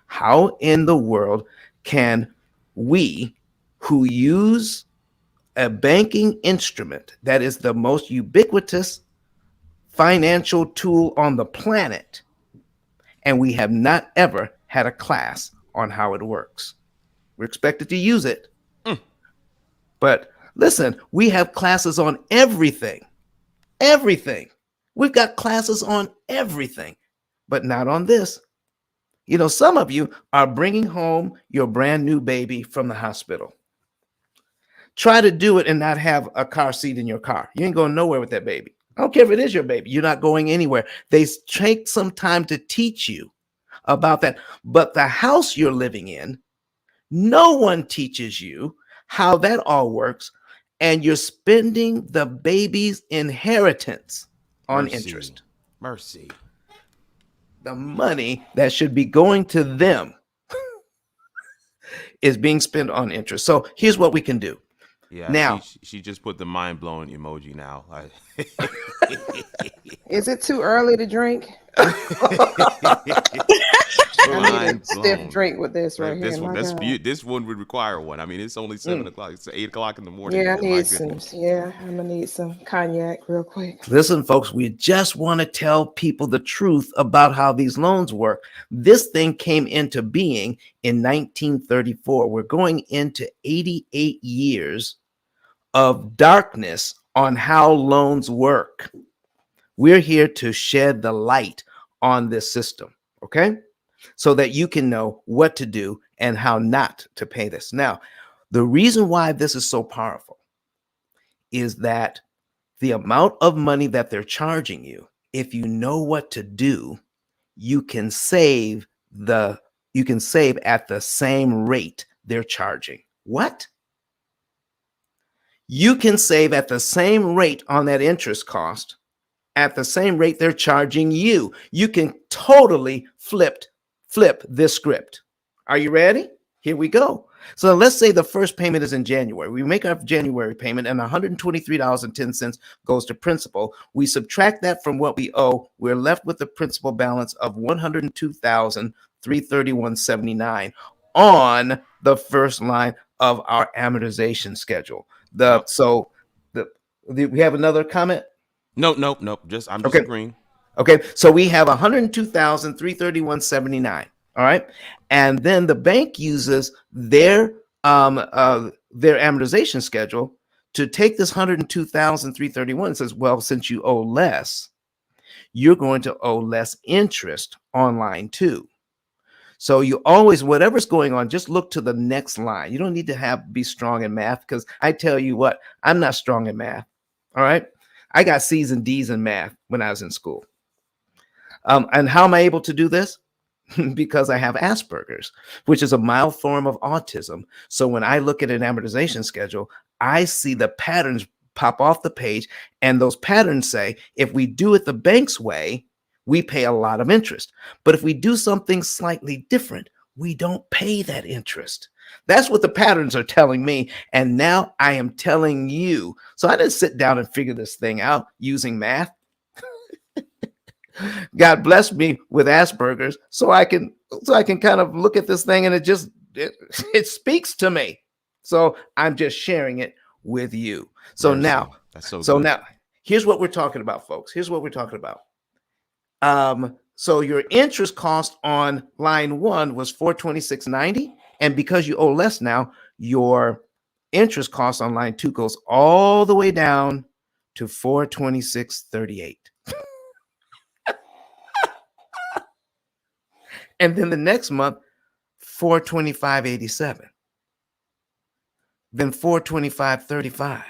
S1: How in the world can we, who use a banking instrument that is the most ubiquitous financial tool on the planet, and we have not ever had a class on how it works? We're expected to use it. But listen, we have classes on everything. Everything. We've got classes on everything, but not on this. You know, some of you are bringing home your brand new baby from the hospital. Try to do it and not have a car seat in your car. You ain't going nowhere with that baby. I don't care if it is your baby. You're not going anywhere. They take some time to teach you about that. But the house you're living in, no one teaches you how that all works. And you're spending the baby's inheritance on interest.
S5: Mercy.
S1: The money that should be going to them is being spent on interest. So here's what we can do.
S5: Yeah,
S1: now
S5: she just put the mind-blowing emoji now.
S7: Is it too early to drink? I need a stiff drink with this right
S5: this
S7: here.
S5: One, this one would require one. I mean, it's only 7 o'clock. It's 8 o'clock in the morning.
S7: Yeah, I need some. Yeah, I'm gonna need some cognac real quick.
S1: Listen, folks, we just want to tell people the truth about how these loans work. This thing came into being in 1934. We're going into 88 years of darkness on how loans work. We're here to shed the light on this system, okay? So that you can know what to do and how not to pay this. Now, the reason why this is so powerful is that the amount of money that they're charging you, if you know what to do, you can save at the same rate they're charging. What? You can save at the same rate on that interest cost at the same rate they're charging you. You can totally flip this script. Are you ready? Here we go. So let's say the first payment is in January. We make our January payment and $123.10 goes to principal. We subtract that from what we owe. We're left with the principal balance of $102,331.79 on the first line of our amortization schedule. We have another comment?
S5: Nope. I'm just agreeing.
S1: Okay, so we have 102,331.79. All right, and then the bank uses their amortization schedule to take this 102,331 and says, well, since you owe less, you're going to owe less interest on line 2. So you always, whatever's going on, just look to the next line. You don't need to be strong in math, because I tell you what, I'm not strong in math. All right, I got C's and D's in math when I was in school. And how am I able to do this? Because I have Asperger's, which is a mild form of autism. So when I look at an amortization schedule, I see the patterns pop off the page, and those patterns say, if we do it the bank's way, we pay a lot of interest. But if we do something slightly different, we don't pay that interest. That's what the patterns are telling me. And now I am telling you. So I didn't sit down and figure this thing out using math. God blessed me with Asperger's, so I can kind of look at this thing, and it speaks to me. So I'm just sharing it with you. So now,
S5: that's so
S1: good.
S5: Now
S1: here's what we're talking about, folks. Here's what we're talking about. So your interest cost on line 1 was $426.90, and because you owe less now, your interest cost on line 2 goes all the way down to $426.38. And then the next month, $425.87. Then $425.35.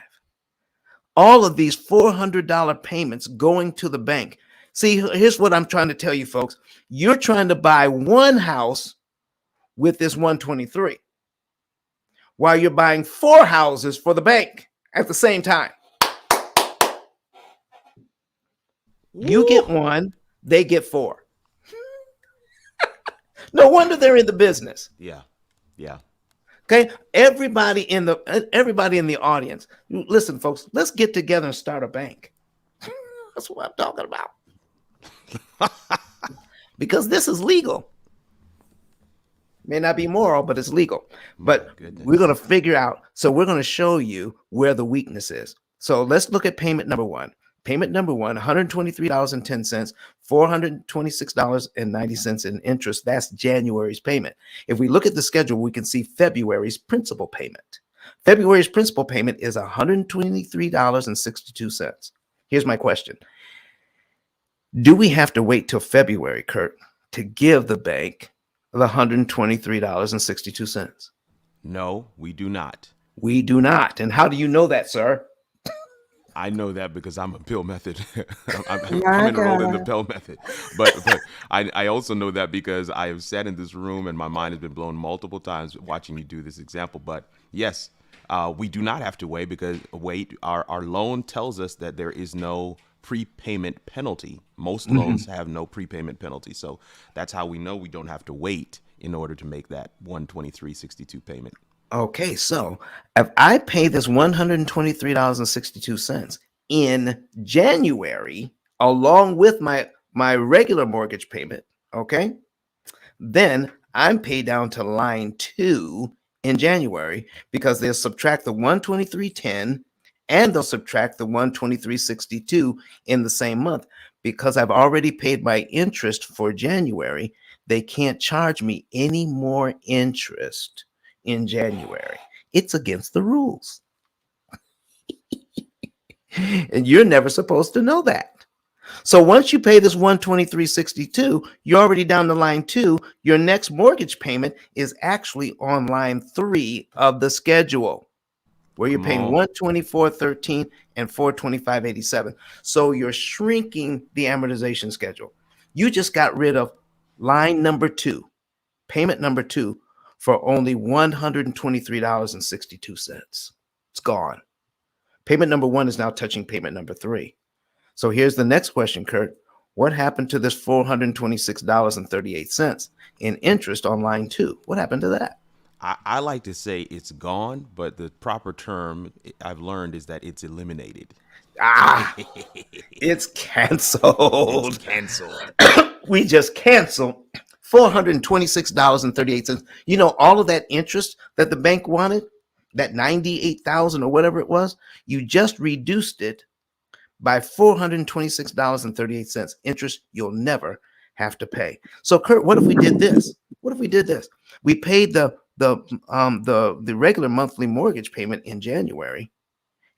S1: All of these $400 payments going to the bank. See, here's what I'm trying to tell you, folks. You're trying to buy one house with this 123, while you're buying 4 houses for the bank at the same time. You get 1, they get 4. No wonder they're in the business.
S5: Yeah.
S1: Okay, everybody in the audience, listen, folks. Let's get together and start a bank. That's what I'm talking about. Because this is legal. May not be moral, but it's legal. But we're going to figure out. So we're going to show you where the weakness is. So let's look at payment number 1. Payment number 1, $123.10, $426.90 in interest. That's January's payment. If we look at the schedule, we can see February's principal payment. February's principal payment is $123.62. Here's my question. Do we have to wait till February, Kurt, to give the bank the $123.62?
S5: No, we do not.
S1: We do not. And how do you know that, sir?
S5: I know that because I'm a P.I.L.L method. I'm enrolled in the P.I.L.L method. But I also know that because I have sat in this room and my mind has been blown multiple times watching you do this example. But yes, we do not have to wait because our loan tells us that there is no prepayment penalty. Most loans have no prepayment penalty. So that's how we know we don't have to wait in order to make that $123.62 payment.
S1: Okay, so if I pay this $123.62 in January, along with my regular mortgage payment, okay, then I'm paid down to line 2 in January, because they'll subtract the $123.10 and they'll subtract the $123.62 in the same month. Because I've already paid my interest for January, they can't charge me any more interest in January. It's against the rules. And you're never supposed to know that. So once you pay this $123.62, you're already down to line 2. Your next mortgage payment is actually on line 3 of the schedule, where you're paying $124.13 and $425.87. So you're shrinking the amortization schedule. You just got rid of line number 2, payment number 2, for only $123.62. It's gone. Payment number 1 is now touching payment number 3. So here's the next question, Kurt. What happened to this $426.38 in interest on line 2? What happened to that?
S5: I like to say it's gone, but the proper term I've learned is that it's eliminated.
S1: It's canceled.
S5: It's canceled.
S1: We just canceled $426.38. You know, all of that interest that the bank wanted, that $98,000 or whatever it was, you just reduced it by $426.38. Interest you'll never have to pay. So, Kurt, what if we did this? What if we did this? We paid the regular monthly mortgage payment in January,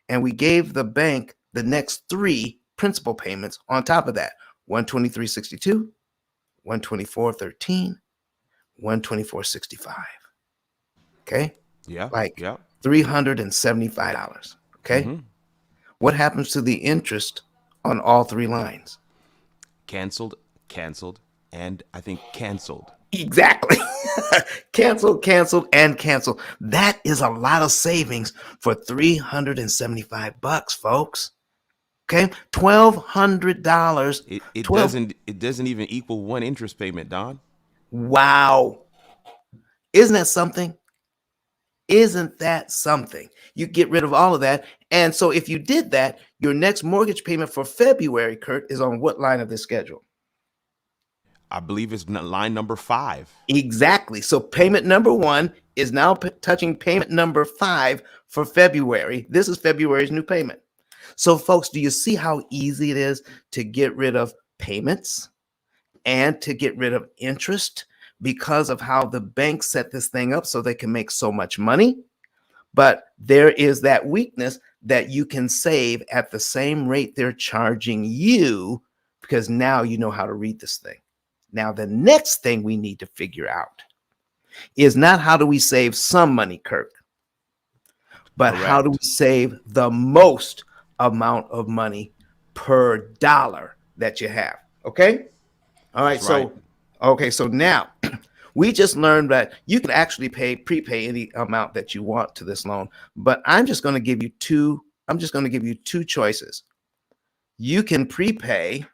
S1: and we gave the bank the next 3 principal payments on top of that: 123.62, 124.13, 124.65. Okay,
S5: Yeah.
S1: like
S5: Yeah.
S1: $375. Okay,
S5: Mm-hmm.
S1: what happens to the interest on all 3 lines?
S5: Canceled, canceled, and I think canceled.
S1: Exactly. Canceled, canceled, and canceled. That is a lot of savings for $375, folks. Okay, $1,200.
S5: It
S1: 12.
S5: doesn't even equal 1 interest payment, Don.
S1: Wow. Isn't that something? Isn't that something? You get rid of all of that. And so if you did that, your next mortgage payment for February, Kurt, is on what line of the schedule?
S5: I believe it's line number 5.
S1: Exactly. So payment number 1 is now touching payment number 5 for February. This is February's new payment. So, folks, do you see how easy it is to get rid of payments and to get rid of interest because of how the bank set this thing up so they can make so much money? But there is that weakness that you can save at the same rate they're charging you, because now you know how to read this thing. Now, the next thing we need to figure out is not how do we save some money, Kirk, but how do we
S5: Correct.
S1: save the most amount of money per dollar that you have. Okay. All right.
S5: That's right.
S1: So now we just learned that you can actually prepay any amount that you want to this loan, but I'm just going to give you two choices. You can prepay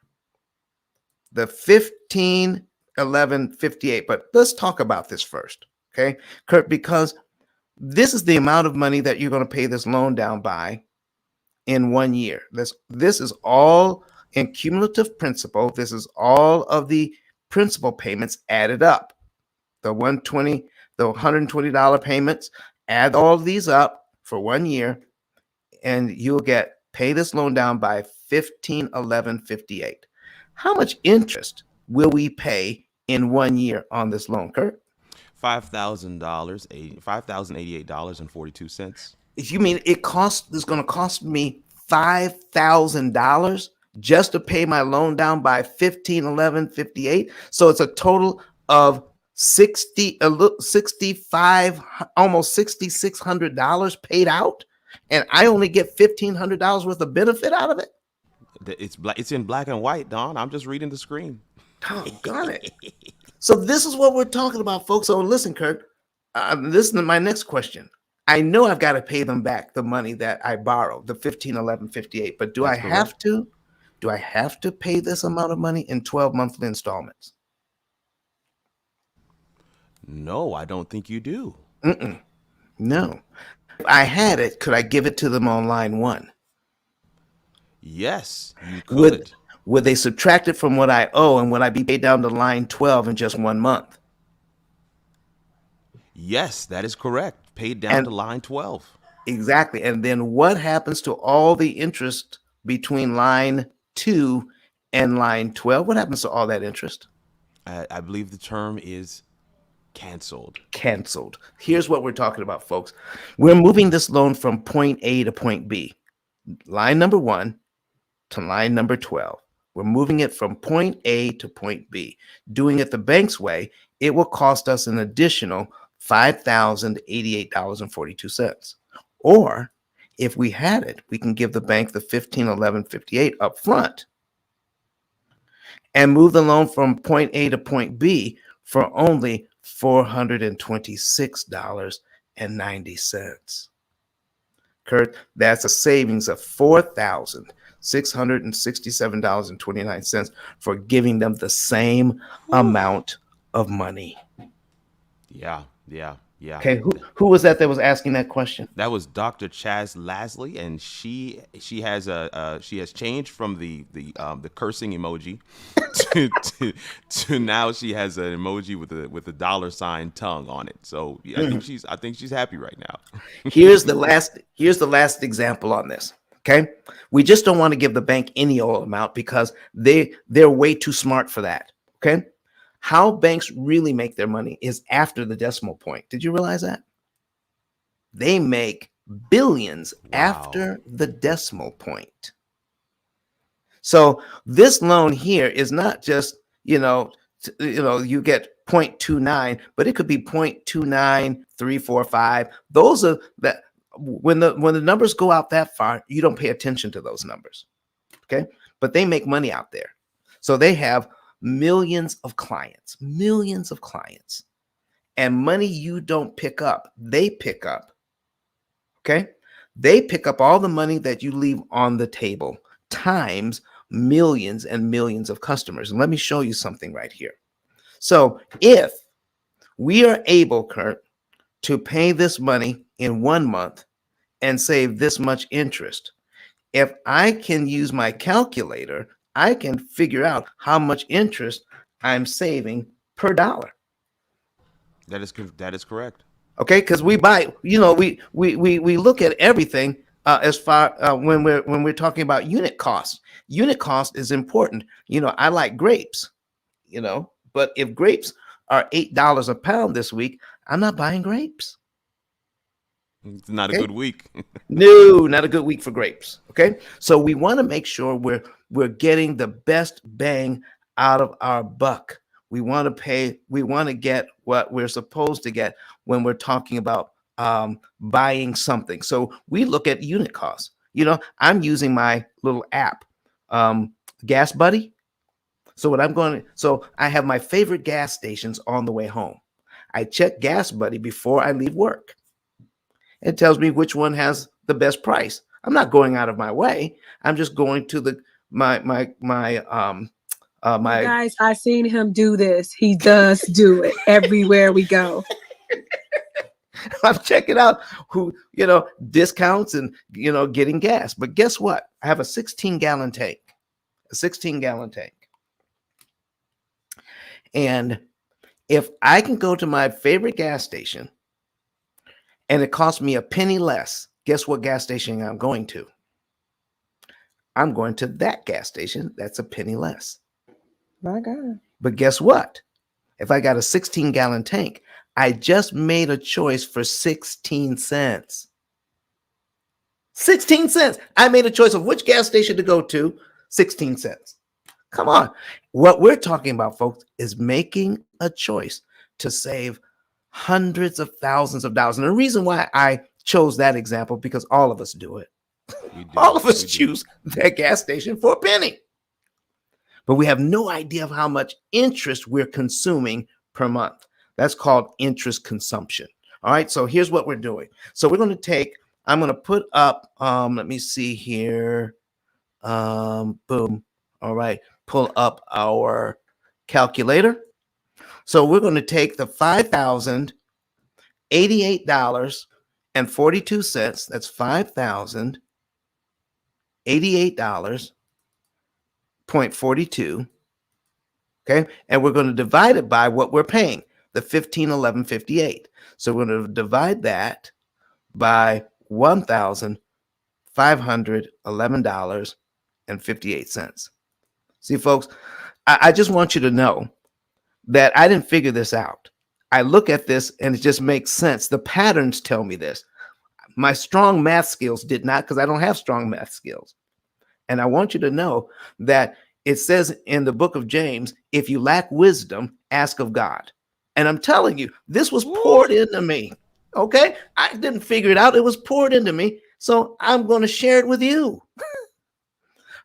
S1: the 15.11.58, but let's talk about this first. Okay, Kurt, because this is the amount of money that you're going to pay this loan down by in 1 year. This is all in cumulative principal. This is all of the principal payments added up. The $120 payments, add all of these up for 1 year, and you'll pay this loan down by 15.11.58. How much interest will we pay in 1 year on this loan, Kurt?
S5: $5,088.42.
S1: If you mean it's going to cost me $5,000 just to pay my loan down by 15.11.58, so it's a total of 65, almost $6,600 paid out, and I only get $1,500 worth of benefit out of it.
S5: It's in black and white, Don. I'm just reading the screen.
S1: Doggone it. So this is what we're talking about, folks. So listen, Kurt, this is my next question. I know I've got to pay them back the money that I borrowed, the 15.11.58, but do I have to? Do I have to pay this amount of money in 12 monthly installments?
S5: No, I don't think you do.
S1: No. If I had it, could I give it to them on line 1?
S5: Yes, you could.
S1: Would they subtract it from what I owe, and would I be paid down to line 12 in just 1 month?
S5: Yes, that is correct. Paid down to line 12.
S1: Exactly. And then what happens to all the interest between line 2 and line 12? What happens to all that interest?
S5: I believe the term is canceled.
S1: Canceled. Here's what we're talking about, folks. We're moving this loan from point A to point B. Line number 1 to line number 12. We're moving it from point A to point B. Doing it the bank's way, it will cost us an additional $5,088.42. Or if we had it, we can give the bank the 15.11.58 up front and move the loan from point A to point B for only $426.90. Kurt, that's a savings of $4,667.29 for giving them the same amount of money.
S5: Yeah.
S1: Okay, who was that was asking that question?
S5: That was Dr. Chaz Lasley, and she has changed from the cursing emoji to now she has an emoji with a $ tongue on it. So yeah, I think she's happy right now.
S1: Here's the last example on this. Okay. We just don't want to give the bank any old amount because they're way too smart for that. Okay. How banks really make their money is after the decimal point. Did you realize that? They make billions after the decimal point. So this loan here is not just, you you get 0.29, but it could be 0.29345. Those are that when the numbers go out that far, you don't pay attention to those numbers. Okay. But they make money out there. So they have millions of clients, and money you don't pick up, they pick up. Okay. They pick up all the money that you leave on the table times millions and millions of customers. And let me show you something right here. So if we are able, Kurt, to pay this money in 1 month and save this much interest, if I can use my calculator, I can figure out how much interest I'm saving per dollar.
S5: That is correct.
S1: Okay, because we buy, we look at everything as far when we're talking about unit cost. Unit cost is important. I like grapes, but if grapes are $8 a pound this week, I'm not buying grapes.
S5: It's not a good week.
S1: No, not a good week for grapes. Okay, so we want to make sure we're getting the best bang out of our buck. We want to get what we're supposed to get when we're talking about buying something. So we look at unit costs. I'm using my little app, Gas Buddy. So I have my favorite gas stations on the way home. I check Gas Buddy before I leave work. It tells me which one has the best price. I'm not going out of my way. I'm just going to my
S3: Guys, I seen him do this. He does do it everywhere we go.
S1: I'm checking out discounts and getting gas. But guess what? I have a 16-gallon tank. And if I can go to my favorite gas station and it costs me a penny less, guess what gas station I'm going to? I'm going to that gas station that's a penny less.
S7: My God.
S1: But guess what? If I got a 16-gallon tank, I just made a choice for 16 cents. 16 cents. I made a choice of which gas station to go to, 16 cents. Come on. What we're talking about, folks, is making a choice to save hundreds of thousands of dollars. And the reason why I chose that example, because all of us do it. All of us choose that gas station for a penny. But we have no idea of how much interest we're consuming per month. That's called interest consumption. All right. So here's what we're doing. So I'm going to put up, let me see here. Boom. All right. Pull up our calculator. So we're going to take the $5,088.42. That's $5,088.42. Okay. And we're going to divide it by what we're paying, the $1,511.58. So we're going to divide that by $1,511.58. See, folks, I just want you to know that I didn't figure this out. I look at this and it just makes sense. The patterns tell me this. My strong math skills did not, because I don't have strong math skills. And I want you to know that it says in the book of James, if you lack wisdom, ask of God. And I'm telling you, this was poured into me. Okay. I didn't figure it out. It was poured into me. So I'm going to share it with you.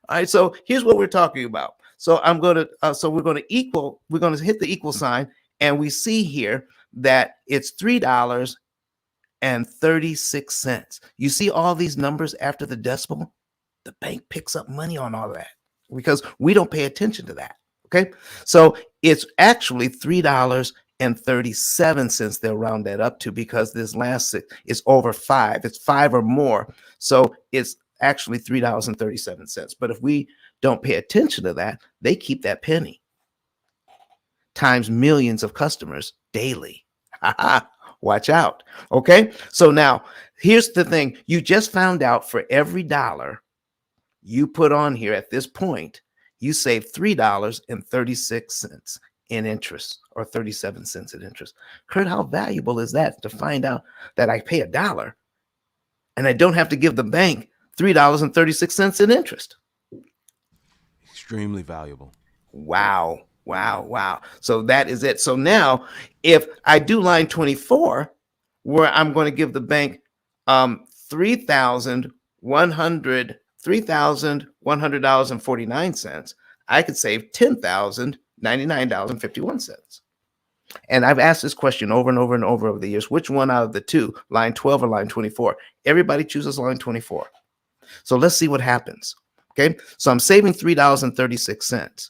S1: All right. So here's what we're talking about. So we're going to hit the equal sign. And we see here that it's $3.36. You see all these numbers after the decimal? The bank picks up money on all of that because we don't pay attention to that. Okay. So it's actually $3.37. They'll round that up to, because this last is over 5. It's 5 or more. So it's actually $3.37. But if we don't pay attention to that, they keep that penny times millions of customers daily. Watch out. Okay. So now here's the thing. You just found out for every dollar you put on here at this point, you save $3.36 in interest, or 37 cents in interest. Kurt, how valuable is that to find out that I pay $1 and I don't have to give the bank $3.36 in interest?
S5: Extremely valuable.
S1: Wow. Wow. Wow. So that is it. So now if I do line 24, where I'm going to give the bank $3,100.49, I could save $10,099.51. And I've asked this question over and over and over the years, which one out of the two, line 12 or line 24? Everybody chooses line 24. So let's see what happens. Okay, so I'm saving $3.36.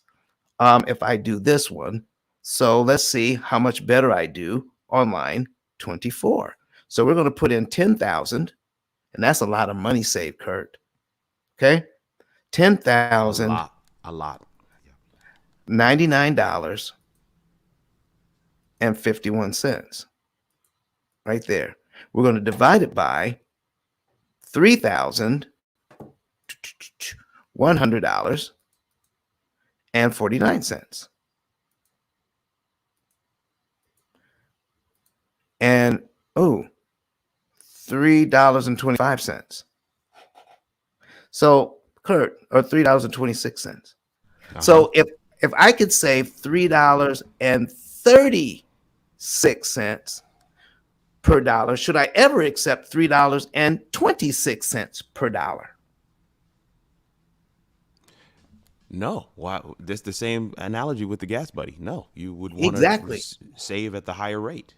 S1: If I do this one, so let's see how much better I do on line 24. So we're going to put in 10,000, and that's a lot of money saved, Kurt. Okay, 10,000.
S5: A lot.
S1: $99.51 right there. We're going to divide it by $3,100.49. And $3.25. So Kurt, or $3.26. So if I could save $3.36 per dollar, should I ever accept $3.26 per dollar?
S5: No. Why? That's the same analogy with the gas buddy. No, you would want
S1: Exactly.
S5: to save at the higher rate.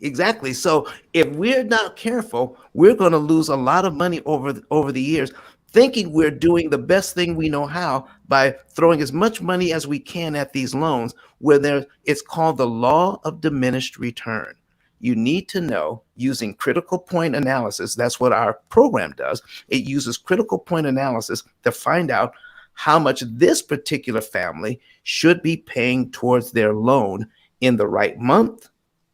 S1: Exactly. So if we're not careful, we're going to lose a lot of money over the years, thinking we're doing the best thing we know how by throwing as much money as we can at these loans, where it's called the law of diminished return. You need to know, using critical point analysis, that's what our program does. It uses critical point analysis to find out how much this particular family should be paying towards their loan in the right month,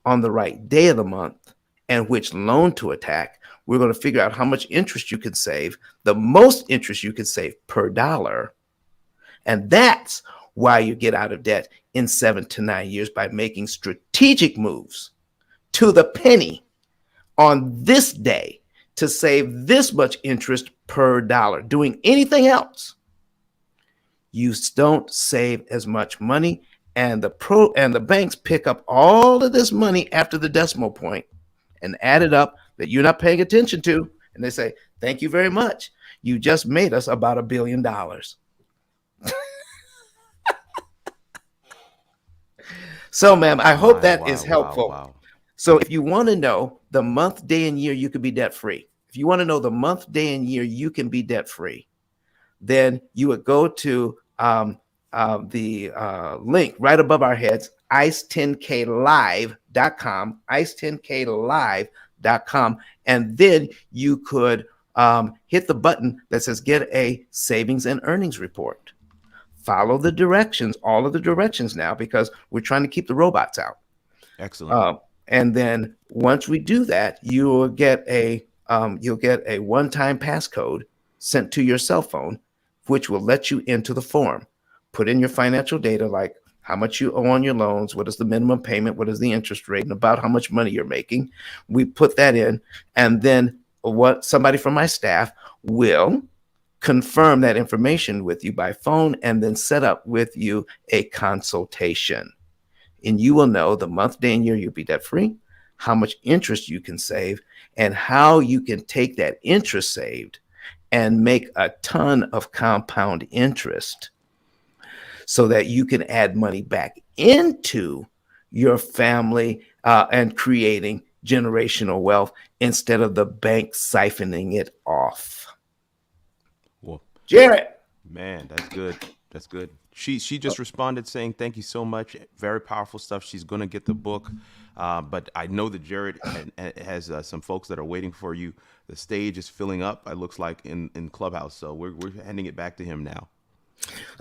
S1: on the right day of the month, and which loan to attack. We're going to figure out how much interest you can save, the most interest you can save per dollar. And that's why you get out of debt in 7 to 9 years, by making strategic moves to the penny on this day to save this much interest per dollar. Doing anything else, you don't save as much money, and the banks pick up all of this money after the decimal point and add it up that you're not paying attention to, and they say, thank you very much, you just made us about $1 billion. So, ma'am, I hope that is helpful.
S5: Wow.
S1: So if you want to know the month, day, and year you could be debt free, if you want to know the month, day, and year you can be debt free, then you would go to the link right above our heads, ice10klive.com, ice10klive.com, and then you could hit the button that says get a savings and earnings report. Follow the directions, all of the directions now, because we're trying to keep the robots out.
S5: Excellent.
S1: And then once we do that, you'll get a one-time passcode sent to your cell phone, which will let you into the form. Put in your financial data, like how much you owe on your loans, what is the minimum payment, what is the interest rate, and about how much money you're making. We put that in, and then somebody from my staff will confirm that information with you by phone, and then set up with you a consultation. And you will know the month, day, and year you'll be debt free, how much interest you can save, and how you can take that interest saved and make a ton of compound interest so that you can add money back into your family and creating generational wealth instead of the bank siphoning it off.
S5: Well,
S1: Jarrett.
S5: Man, that's good. That's good. She just responded saying, thank you so much. Very powerful stuff. She's going to get the book. But I know that Jared has some folks that are waiting for you. The stage is filling up, it looks like, in Clubhouse. So we're handing it back to him now.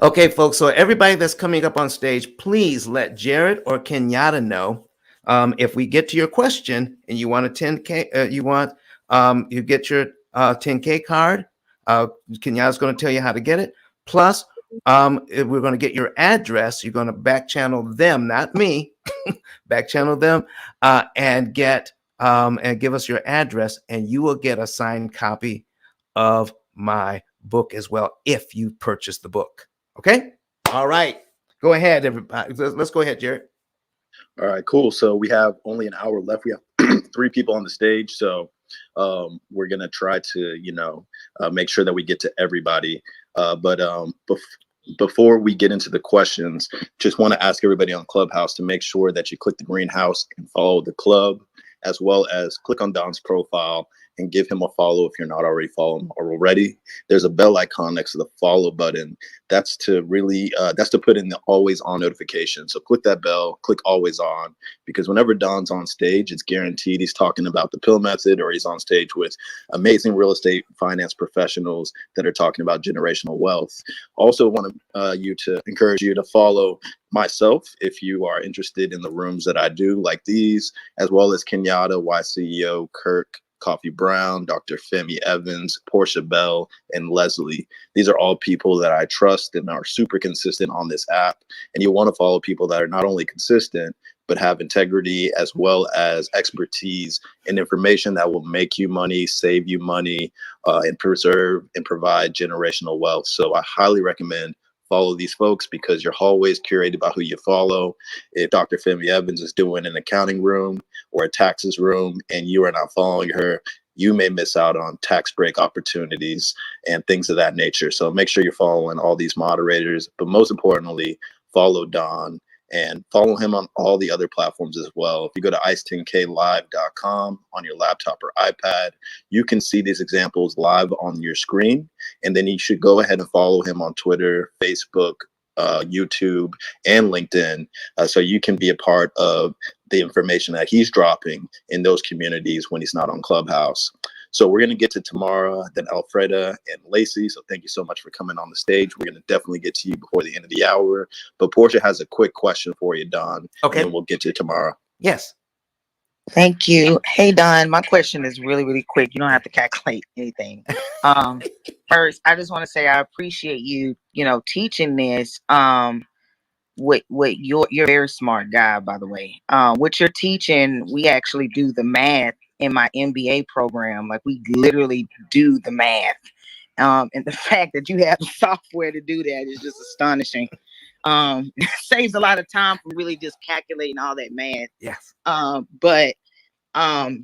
S1: Okay, folks. So everybody that's coming up on stage, please let Jared or Kenyatta know if we get to your question and you want a 10K, you get your 10K card. Kenyatta's going to tell you how to get it. Plus, we're going to get your address. You're going to back channel them, not me. Back channel them and get and give us your address, and you will get a signed copy of my book as well if you purchase the book. Okay. All right. Go ahead, everybody. Let's go ahead, Jared.
S2: All right, cool. So we have only an hour left. We have 3 people on the stage. So we're going to try to, make sure that we get to everybody. Before we get into the questions, just want to ask everybody on Clubhouse to make sure that you click the greenhouse and follow the club, as well as click on Don's profile and give him a follow if you're not already following already. There's a bell icon next to the follow button. That's to really, that's to put in the always on notification. So click that bell, click always on, because whenever Don's on stage, it's guaranteed he's talking about the P.I.L.L method, or he's on stage with amazing real estate finance professionals that are talking about generational wealth. Also want to encourage you to follow myself if you are interested in the rooms that I do like these, as well as Kenyatta, YCEO, Kirk, Coffee Brown, Dr. Femi Evans, Portia Bell, and Leslie. These are all people that I trust and are super consistent on this app. And you want to follow people that are not only consistent, but have integrity as well as expertise and information that will make you money, save you money, and preserve and provide generational wealth. So I highly recommend follow these folks, because your hallway is curated by who you follow. If Dr. Femi Evans is doing an accounting room or a taxes room and you are not following her, you may miss out on tax break opportunities and things of that nature. So make sure you're following all these moderators, but most importantly, follow Don and follow him on all the other platforms as well. If you go to ice10klive.com on your laptop or iPad, you can see these examples live on your screen. And then you should go ahead and follow him on Twitter, Facebook, YouTube, and LinkedIn, so you can be a part of the information that he's dropping in those communities when he's not on Clubhouse. So we're going to get to Tamara, then Alfreda, and Lacey. So thank you so much for coming on the stage. We're going to definitely get to you before the end of the hour. But Portia has a quick question for you, Don.
S1: Okay.
S2: And then we'll get to Tamara.
S1: Yes.
S8: Thank you. Hey, Don, my question is really, really quick. You don't have to calculate anything. First, I just want to say I appreciate you, teaching this. You're a very smart guy, by the way. What you're teaching, we actually do the math in my MBA program. Like, we literally do the math. And the fact that you have the software to do that is just astonishing. It saves a lot of time from really just calculating all that math.
S1: Yes.
S8: But I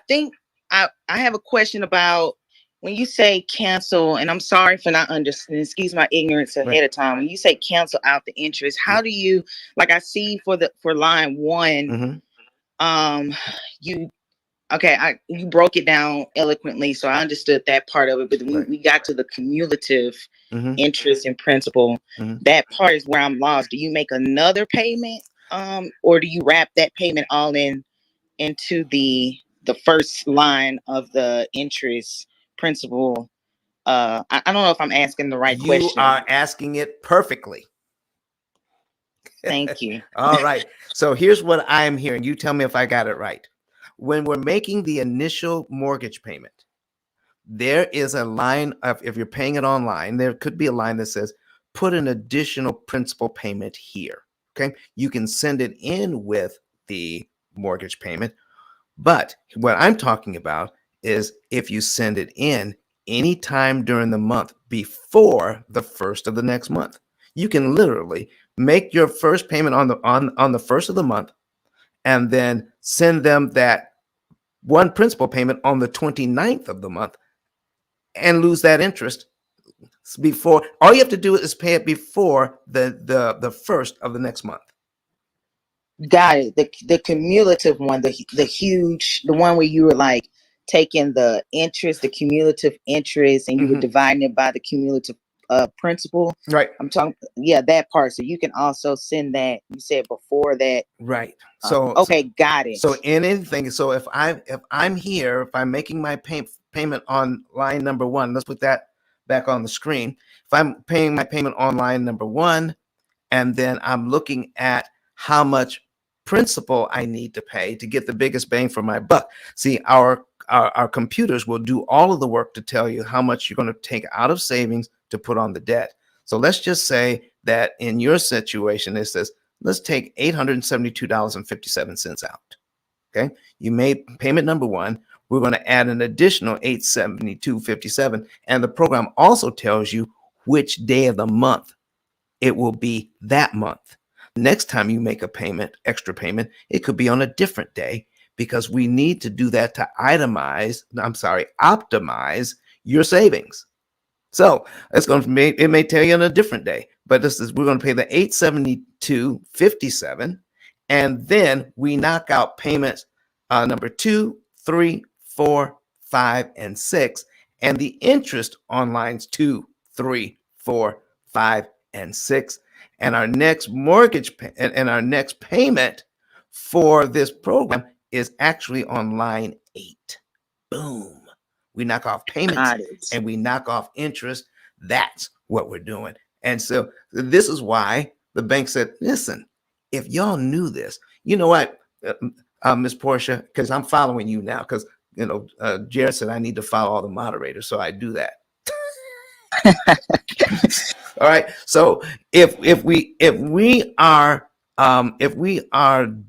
S8: think I have a question about when you say cancel, and I'm sorry for not understanding, excuse my ignorance ahead of time. When you say cancel out the interest, how do you, like I see for line 1, you broke it down eloquently, so I understood that part of it. But we got to the cumulative interest and principal. That part is where I'm lost. Do you make another payment, or do you wrap that payment all into the first line of the interest principal? I don't know if I'm asking the right question.
S1: You are asking it perfectly.
S8: Thank you.
S1: All right. So here's what I am hearing. You tell me if I got it right. When we're making the initial mortgage payment, there is a line of, if you're paying it online, there could be a line that says, put an additional principal payment here. Okay. You can send it in with the mortgage payment. But what I'm talking about is if you send it in anytime during the month before the first of the next month, you can literally make your first payment on the first of the month, and then send them that one principal payment on the 29th of the month, and lose that interest before. All you have to do is pay it before the first of the next month.
S8: Got it. The cumulative one, the huge, the one where you were like taking the interest, the cumulative interest, and you were dividing it by the cumulative principal.
S1: Right.
S8: I'm talking, that part. So you can also send that, you said before that.
S1: Right. So
S8: okay, got it.
S1: So in anything, so if I'm here, if I'm making my payment on line number 1, let's put that back on the screen. If I'm paying my payment on line number 1, and then I'm looking at how much principal I need to pay to get the biggest bang for my buck. See, our our computers will do all of the work to tell you how much you're going to take out of savings to put on the debt. So let's just say that in your situation, it says, let's take $872.57 out. Okay. You made payment number one. We're going to add an additional $872.57. And the program also tells you which day of the month it will be that month. Next time you make a payment, extra payment, it could be on a different day, because we need to do that to optimize your savings. So it may tell you on a different day, but we're going to pay the $872.57, and then we knock out payments number 2, 3, 4, 5, and 6, and the interest on lines 2, 3, 4, 5, and 6. And our next and our next payment for this program is actually on line 8. Boom. We knock off payments and we knock off interest. That's what we're doing. And so this is why the bank said, listen, if y'all knew this, you know what, Miss Portia, because I'm following you now, because Jared said I need to follow all the moderators, so I do that. All right. So if we are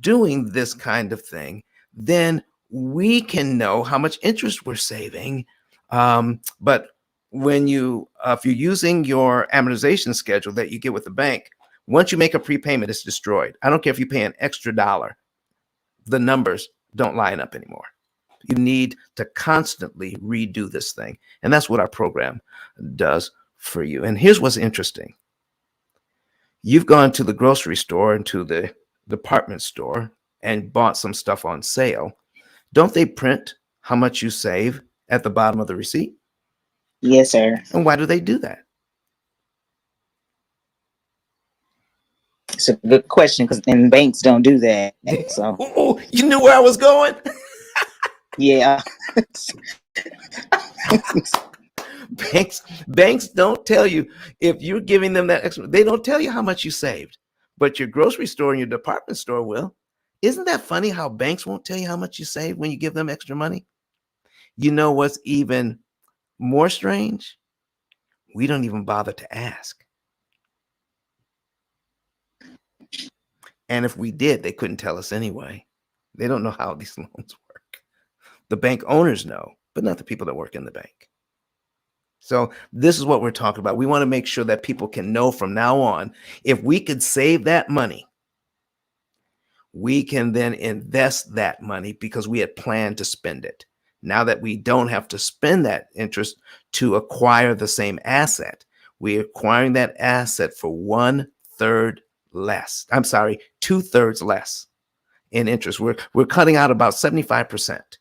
S1: doing this kind of thing, then we can know how much interest we're saving. But when if you're using your amortization schedule that you get with the bank, once you make a prepayment, it's destroyed. I don't care if you pay an extra $1, the numbers don't line up anymore. You need to constantly redo this thing. And that's what our program does for you. And here's what's interesting. You've gone to the grocery store and to the department store and bought some stuff on sale. Don't they print how much you save at the bottom of the receipt?
S8: Yes, sir.
S1: And why do they do that?
S8: It's a good question, because then banks don't do that. So
S1: Oh, you knew where I was going?
S8: yeah.
S1: Banks don't tell you if you're giving them that extra. They don't tell you how much you saved, but your grocery store and your department store will. Isn't that funny how banks won't tell you how much you save when you give them extra money? You know what's even more strange? We don't even bother to ask. And if we did, they couldn't tell us anyway. They don't know how these loans work. The bank owners know, but not the people that work in the bank. So this is what we're talking about. We want to make sure that people can know from now on, if we could save that money, we can then invest that money because we had planned to spend it. Now that we don't have to spend that interest to acquire the same asset, we're acquiring that asset for 2/3 less in interest. We're cutting out about 75%.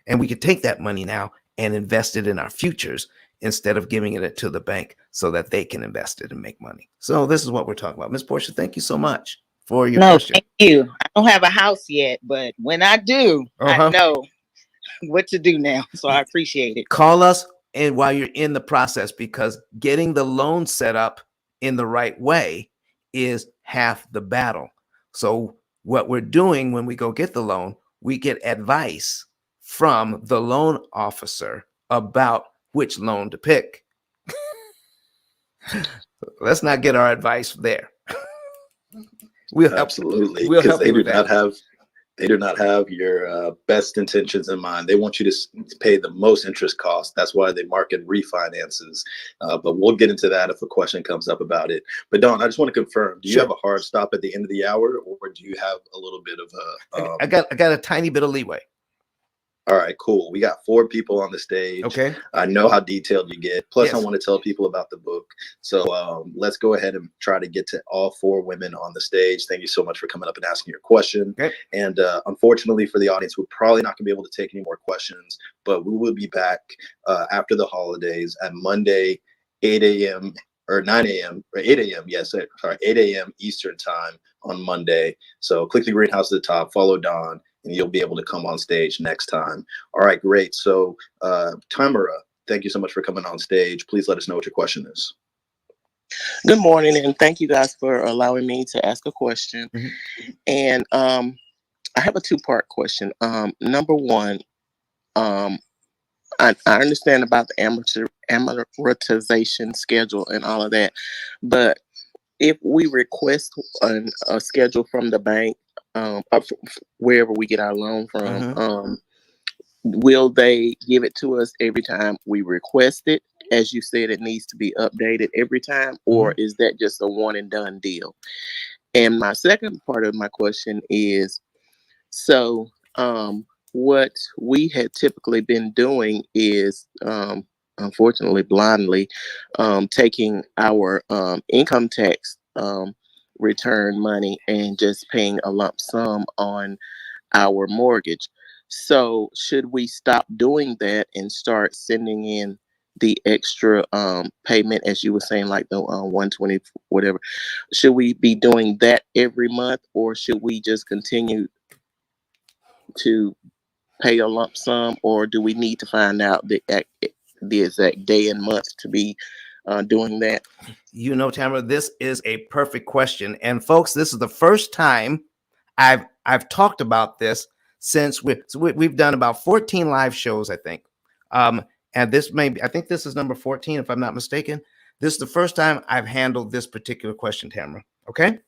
S1: And we could take that money now and invest it in our futures instead of giving it to the bank so that they can invest it and make money. So this is what we're talking about. Ms. Portia, thank you so much for your question.
S8: Thank you. I don't have a house yet, but when I do, I know what to do now. So I appreciate it.
S1: Call us and while you're in the process, because getting the loan set up in the right way is half the battle. So what we're doing when we go get the loan, we get advice from the loan officer about which loan to pick. Let's not get our advice there. We'll
S2: Absolutely,
S1: We'll
S2: because
S1: help you with that.
S2: They do not have your best intentions in mind. They want you to pay the most interest cost. That's why they market refinances. But we'll get into that if a question comes up about it. But Dawn, I just want to confirm: do you have a hard stop at the end of the hour, or do you have a little bit of a?
S1: I got a tiny bit of leeway.
S2: All right, cool. We got 4 people on the stage.
S1: Okay.
S2: I know how detailed you get. Plus,
S1: Yes.
S2: I want to tell people about the book. So let's go ahead and try to get to all 4 women on the stage. Thank you so much for coming up and asking your question.
S1: Okay.
S2: And unfortunately for the audience, we're probably not going to be able to take any more questions, but we will be back after the holidays at Monday, 8 a.m. or 9 a.m. or 8 a.m. Yes, sorry, 8 a.m. Eastern time on Monday. So click the greenhouse at the top, follow Dawn, and you'll be able to come on stage next time. All right, great. So Tamara, thank you so much for coming on stage. Please let us know what your question is.
S9: Good morning, and thank you guys for allowing me to ask a question. And I have a 2-part question. Number one, um, I understand about the amortization schedule and all of that, but if we request a schedule from the bank, wherever we get our loan from, will they give it to us every time we request it? As you said, it needs to be updated every time, or is that just a one and done deal? And my second part of my question is, so what we had typically been doing is, unfortunately, blindly taking our income tax return money and just paying a lump sum on our mortgage. So should we stop doing that and start sending in the extra payment, as you were saying, like the 120 whatever? Should we be doing that every month, or should we just continue to pay a lump sum, or do we need to find out the exact day and month to be doing that?
S1: You know, Tamara, this is a perfect question. And folks, this is the first time I've talked about this since we've done about 14 live shows, I think. And this may be, I think this is number 14, if I'm not mistaken. This is the first time I've handled this particular question, Tamara. Okay.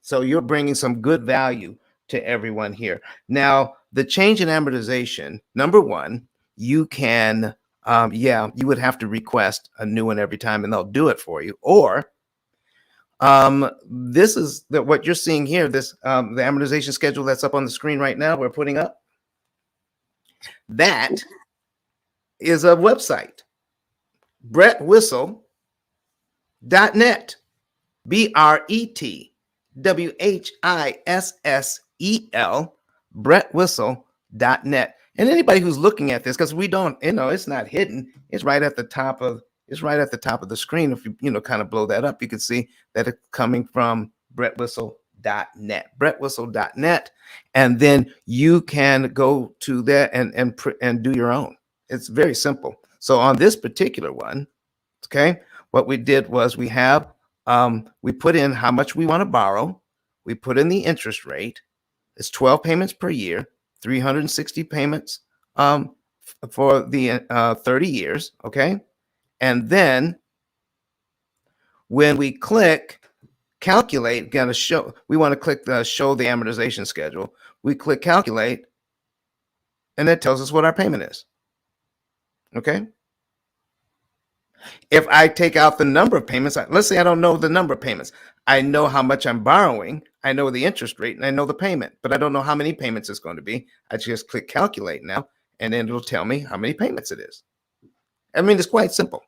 S1: So you're bringing some good value to everyone here. Now, the change in amortization, number one, you can, you would have to request a new one every time and they'll do it for you. Or this is what you're seeing here, this the amortization schedule that's up on the screen right now, we're putting up. That is a website, brettwhissell.net, BRETWHISSEL, brettwhissell.net. And anybody who's looking at this, because we don't, it's not hidden. It's right at the top of the screen. If you kind of blow that up, you can see that it's coming from brettwhissell.net, brettwhissell.net. And then you can go to there and do your own. It's very simple. So on this particular one, okay, what we did was we put in how much we want to borrow. We put in the interest rate. It's 12 payments per year, 360 payments for the 30 years, okay? And then when we click calculate, we want to click the show the amortization schedule. We click calculate, and that tells us what our payment is, okay? If I take out the number of payments, let's say I don't know the number of payments. I know how much I'm borrowing. I know the interest rate and I know the payment, but I don't know how many payments it's going to be. I just click calculate now, and then it'll tell me how many payments it is. I mean, it's quite simple.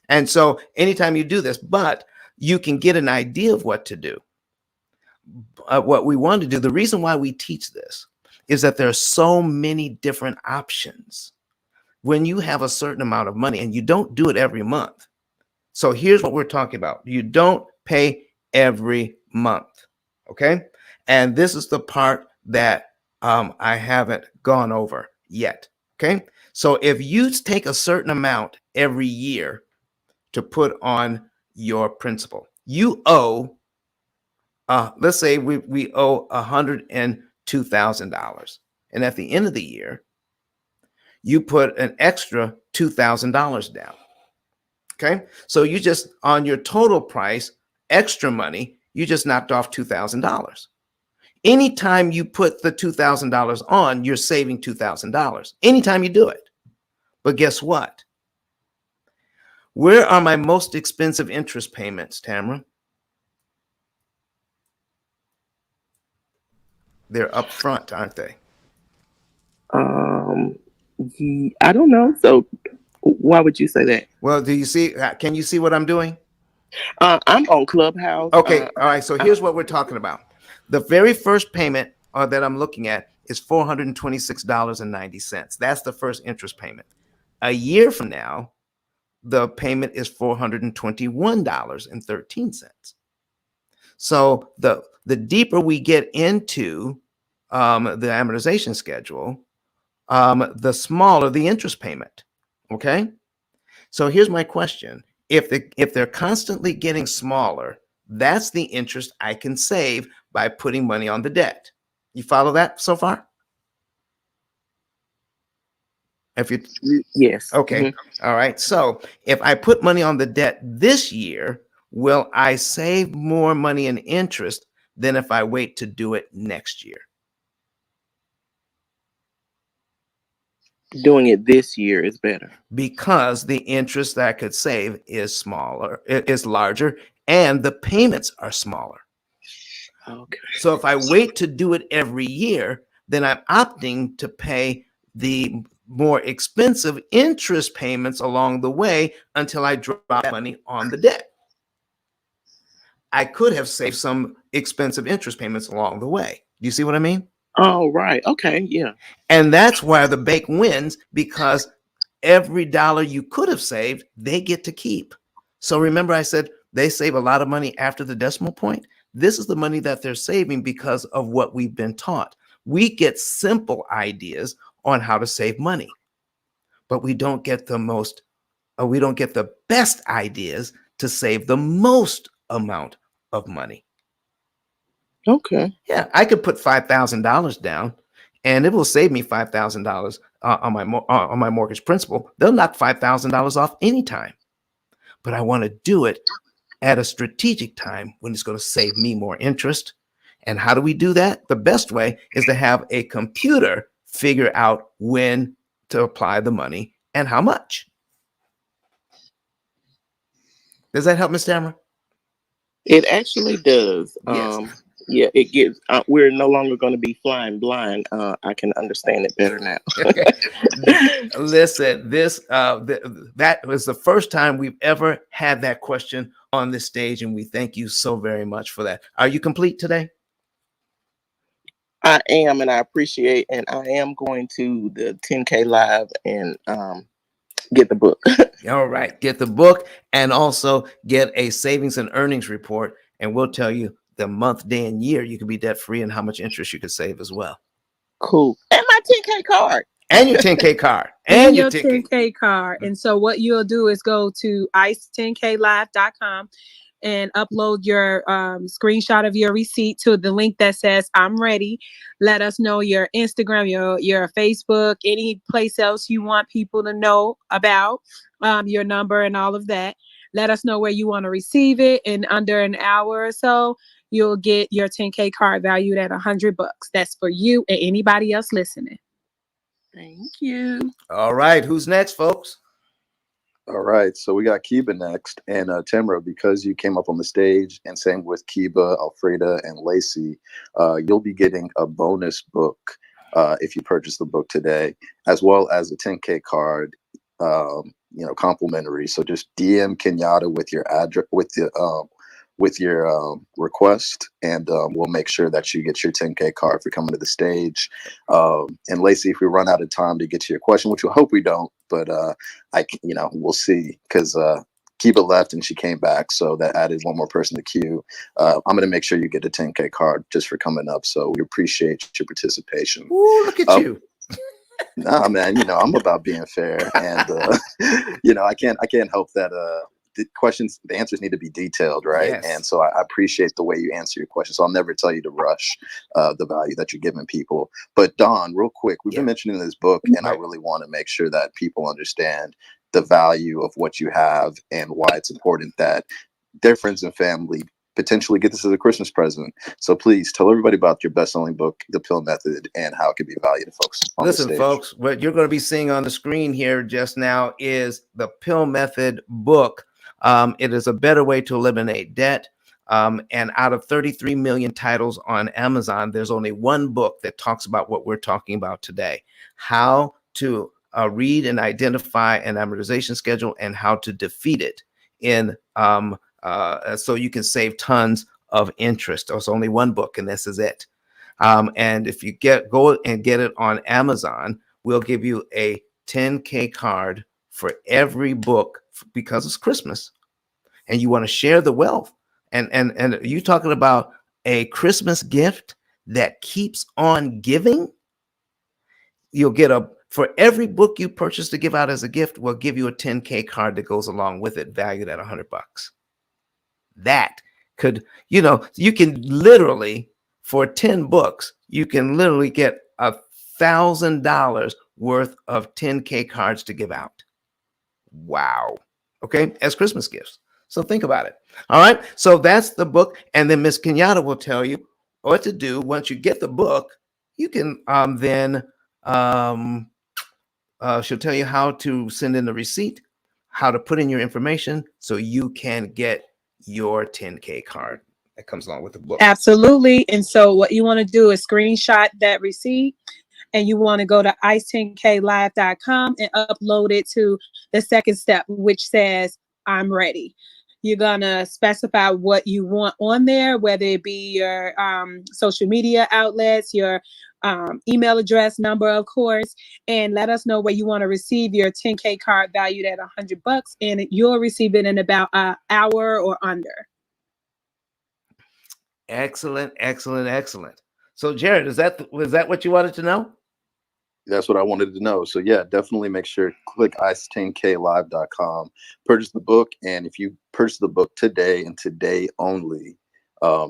S1: And so anytime you do this, but you can get an idea of what to do. What we want to do, the reason why we teach this is that there are so many different options when you have a certain amount of money and you don't do it every month. So here's what we're talking about. You don't pay every month, okay? And this is the part that I haven't gone over yet, okay? So if you take a certain amount every year to put on your principal, you owe, let's say we owe $102,000. And at the end of the year, you put an extra $2,000 down. Okay. So you just, on your total price, extra money, you just knocked off $2,000. Anytime you put the $2,000 on, you're saving $2,000. Anytime you do it. But guess what? Where are my most expensive interest payments, Tamara? They're up front, aren't they?
S9: I don't know. So why would you say that?
S1: Well, do you see? Can you see what I'm doing?
S9: I'm on Clubhouse.
S1: Okay. All right. So here's what we're talking about. The very first payment that I'm looking at is $426.90. That's the first interest payment. A year from now, the payment is $421.13. So the deeper we get into the amortization schedule, the smaller the interest payment. Okay. So here's my question. If they're constantly getting smaller, that's the interest I can save by putting money on the debt. You follow that so far? If you
S9: Yes.
S1: okay, all right. So if I put money on the debt this year, will I save more money in interest than if I wait to do it next year?
S9: Doing it this year is better.
S1: Because the interest that I could save is smaller, is larger, and the payments are smaller.
S9: Okay.
S1: So if I wait to do it every year, then I'm opting to pay the more expensive interest payments along the way until I drop that money on the debt. I could have saved some expensive interest payments along the way. Do you see what I mean?
S9: Oh, right. Okay. Yeah.
S1: And that's why the bank wins, because every dollar you could have saved, they get to keep. So remember, I said they save a lot of money after the decimal point. This is the money that they're saving because of what we've been taught. We get simple ideas on how to save money, but we don't get the best ideas to save the most amount of money.
S9: Okay.
S1: Yeah, I could put $5,000 down, and it will save me $5,000 on my mortgage principal. They'll knock $5,000 off anytime, but I want to do it at a strategic time when it's going to save me more interest. And how do we do that? The best way is to have a computer figure out when to apply the money and how much. Does that help, Ms. Tamara?
S9: It actually does.
S1: Yes.
S9: Yeah, it gives. We're no longer going to be flying blind. I can understand it better now.
S1: Listen, that was the first time we've ever had that question on this stage, and we thank you so very much for that. Are you complete today?
S9: I am, and I appreciate, and I am going to the 10K live and get the book.
S1: All right, get the book and also get a savings and earnings report, and we'll tell you the month, day, and year you can be debt free and how much interest you could save as well.
S9: Cool. And my 10K card.
S1: And your 10K card.
S3: And your 10K card. And so what you'll do is go to ice10klive.com and upload your screenshot of your receipt to the link that says I'm ready. Let us know your Instagram, your Facebook, any place else you want people to know about, your number and all of that. Let us know where you want to receive it. In under an hour or so, you'll get your 10K card valued at $100. That's for you and anybody else listening.
S9: Thank you.
S1: All right, who's next, folks?
S2: All right, so we got Kiba next, and Tamara, because you came up on the stage, and same with Kiba, Alfreda, and Lacey, you'll be getting a bonus book if you purchase the book today, as well as a 10K card, complimentary. So just DM Kenyatta with your address, with your request, and we'll make sure that you get your 10K card for coming to the stage. And Lacey, if we run out of time to get to your question, which we hope we don't, but we'll see, because Kiba left and she came back, so that added one more person to queue. I'm going to make sure you get a 10K card just for coming up. So we appreciate your participation.
S1: Ooh, look at you.
S2: Nah, man, I'm about being fair, and I can't help that. The answers need to be detailed, right?
S1: Yes.
S2: And so I appreciate the way you answer your question. So I'll never tell you to rush the value that you're giving people. But Don, real quick, we've been mentioning this book, and I really want to make sure that people understand the value of what you have and why it's important that their friends and family potentially get this as a Christmas present. So please tell everybody about your best-selling book, The P.I.L.L Method, and how it can be valued to folks on
S1: Listen,
S2: the stage.
S1: folks, what you're going to be seeing on the screen here just now is the P.I.L.L Method book. It is a better way to eliminate debt. And out of 33 million titles on Amazon, there's only one book that talks about what we're talking about today: how to read and identify an amortization schedule and how to defeat it so you can save tons of interest. There's only one book, and this is it. And if you go and get it on Amazon, we'll give you a 10K card for every book, because it's Christmas and you want to share the wealth. And you talking about a Christmas gift that keeps on giving? You'll get for every book you purchase to give out as a gift, we'll give you a 10K card that goes along with it, valued at $100. That could, you can literally, for 10 books, you can literally get $1,000 worth of 10K cards to give out. Wow. Okay, as Christmas gifts. So think about it. All right. So that's the book. And then Miss Kenyatta will tell you what to do once you get the book. You can then she'll tell you how to send in the receipt, how to put in your information so you can get your 10K card that comes along with the book.
S3: Absolutely. And so what you want to do is screenshot that receipt, and you want to go to ice10klive.com and upload it to the second step, which says I'm ready. You're going to specify what you want on there, whether it be your social media outlets, your email address, number, of course, and let us know where you want to receive your 10K card valued at $100, and you'll receive it in about an hour or under.
S1: Excellent, excellent, excellent. So Jared, was that what you wanted to know?
S2: That's what I wanted to know. So yeah, definitely make sure click ice10klive.com, purchase the book, and if you purchase the book today and today only,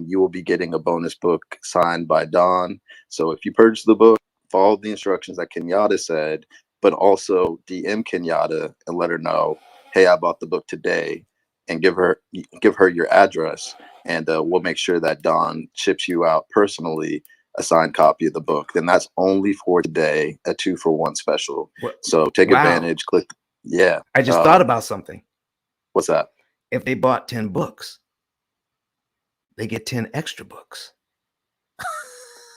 S2: you will be getting a bonus book signed by Don. So if you purchase the book, follow the instructions that Kenyatta said, but also DM Kenyatta and let her know, hey, I bought the book today, and give her your address, and we'll make sure that Don ships you out personally a signed copy of the book. Then that's only for today, a 2-for-1 special. So take advantage. Click. Yeah.
S1: I just thought about something.
S2: What's that?
S1: If they bought 10 books, they get 10 extra books.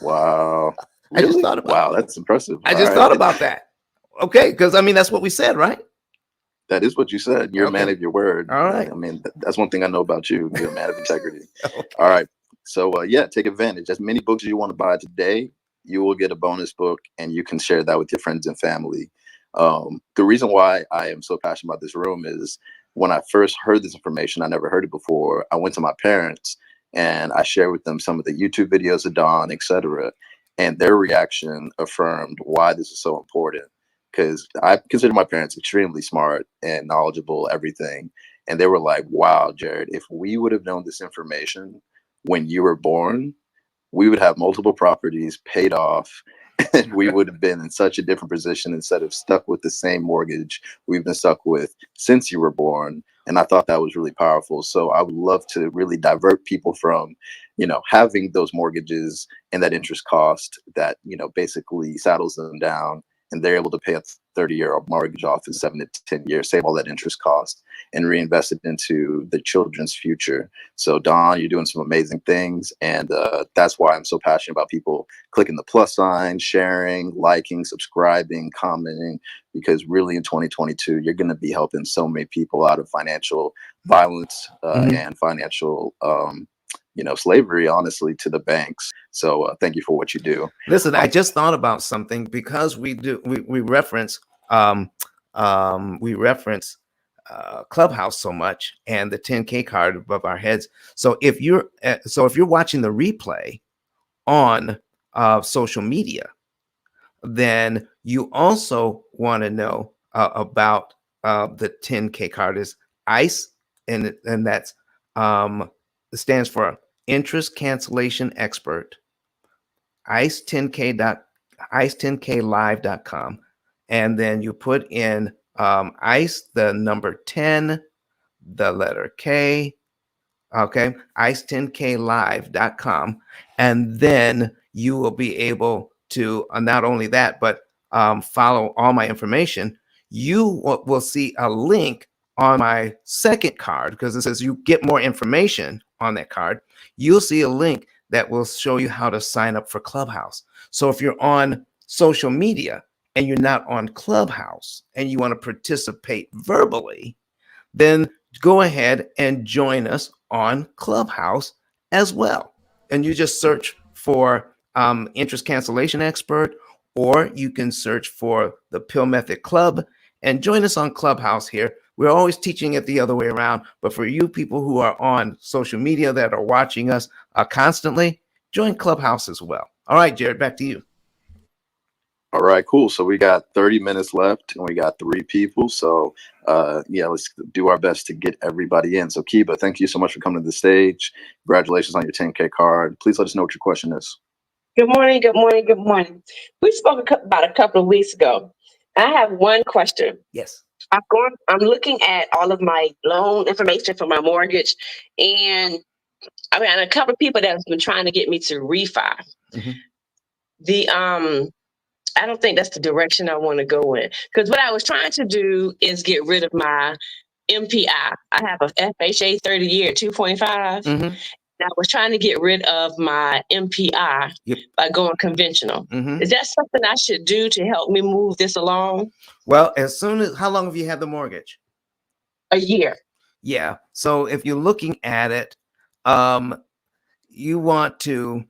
S2: Wow.
S1: Really? I just thought about
S2: that. That's impressive.
S1: I just thought about that. Okay, because I mean that's what we said, right?
S2: That is what you said. You're a man of your word.
S1: All right.
S2: I mean, that's one thing I know about you. You're a man of integrity.
S1: Okay.
S2: All right. So yeah, take advantage. As many books as you want to buy today, you will get a bonus book, and you can share that with your friends and family. The reason why I am so passionate about this room is when I first heard this information, I never heard it before. I went to my parents and I shared with them some of the YouTube videos of Don, etc. And their reaction affirmed why this is so important. Because I consider my parents extremely smart and knowledgeable, everything. And they were like, wow, Jared, if we would have known this information when you were born, we would have multiple properties paid off, and we would have been in such a different position instead of stuck with the same mortgage we've been stuck with since you were born. And I thought that was really powerful. So I would love to really divert people from, having those mortgages and that interest cost that, basically saddles them down, and they're able to pay a 30-year mortgage off in 7 to 10 years, save all that interest cost, and reinvest it into the children's future. So Don, you're doing some amazing things. And that's why I'm so passionate about people clicking the plus sign, sharing, liking, subscribing, commenting, because really in 2022, you're going to be helping so many people out of financial violence and financial slavery, honestly, to the banks. So thank you for what you do.
S1: Listen, I just thought about something, because we reference Clubhouse so much, and the 10K card above our heads. So if you're watching the replay on social media, then you also want to know about the 10K card is ICE, and that's it stands for Interest Cancellation Expert. ice10klive.com, and then you put in ICE, the number 10, the letter K, okay, ice10klive.com, and then you will be able to not only that, but follow all my information. You will see a link on my second card, because it says you get more information on that card. You'll see a link that will show you how to sign up for Clubhouse. So if you're on social media and you're not on Clubhouse and you want to participate verbally, then go ahead and join us on Clubhouse as well. And you just search for Interest Cancellation Expert, or you can search for the P.I.L.L Method Club and join us on Clubhouse here. We're always teaching it the other way around, but for you people who are on social media that are watching us constantly, join Clubhouse as well. All right, Jared, back to you.
S2: All right, cool. So we got 30 minutes left, and we got 3 people. So let's do our best to get everybody in. So Kiba, thank you so much for coming to the stage. Congratulations on your 10K card. Please let us know what your question is.
S10: Good morning, good morning, good morning. We spoke about a couple of weeks ago I have one question.
S1: Yes.
S10: I'm looking at all of my loan information for my mortgage, and I mean, a couple of people that have been trying to get me to refi. The I don't think that's the direction I want to go in, because what I was trying to do is get rid of my MPI. I have a FHA 30-year 2.5. I was trying to get rid of my MPI by going conventional. Is that something I should do to help me move this along?
S1: Well, how long have you had the mortgage?
S10: A year.
S1: Yeah. So if you're looking at it, you want to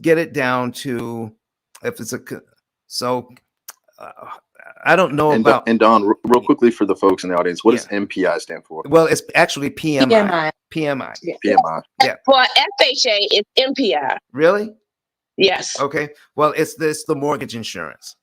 S1: get it down to, if it's I don't know about.
S2: And Don, real quickly for the folks in the audience, what does MPI stand for?
S1: Well, it's actually PMI. PMI.
S2: PMI.
S1: Yeah.
S10: For FHA, it's MPI.
S1: Really?
S10: Yes.
S1: Okay. Well, it's the mortgage insurance.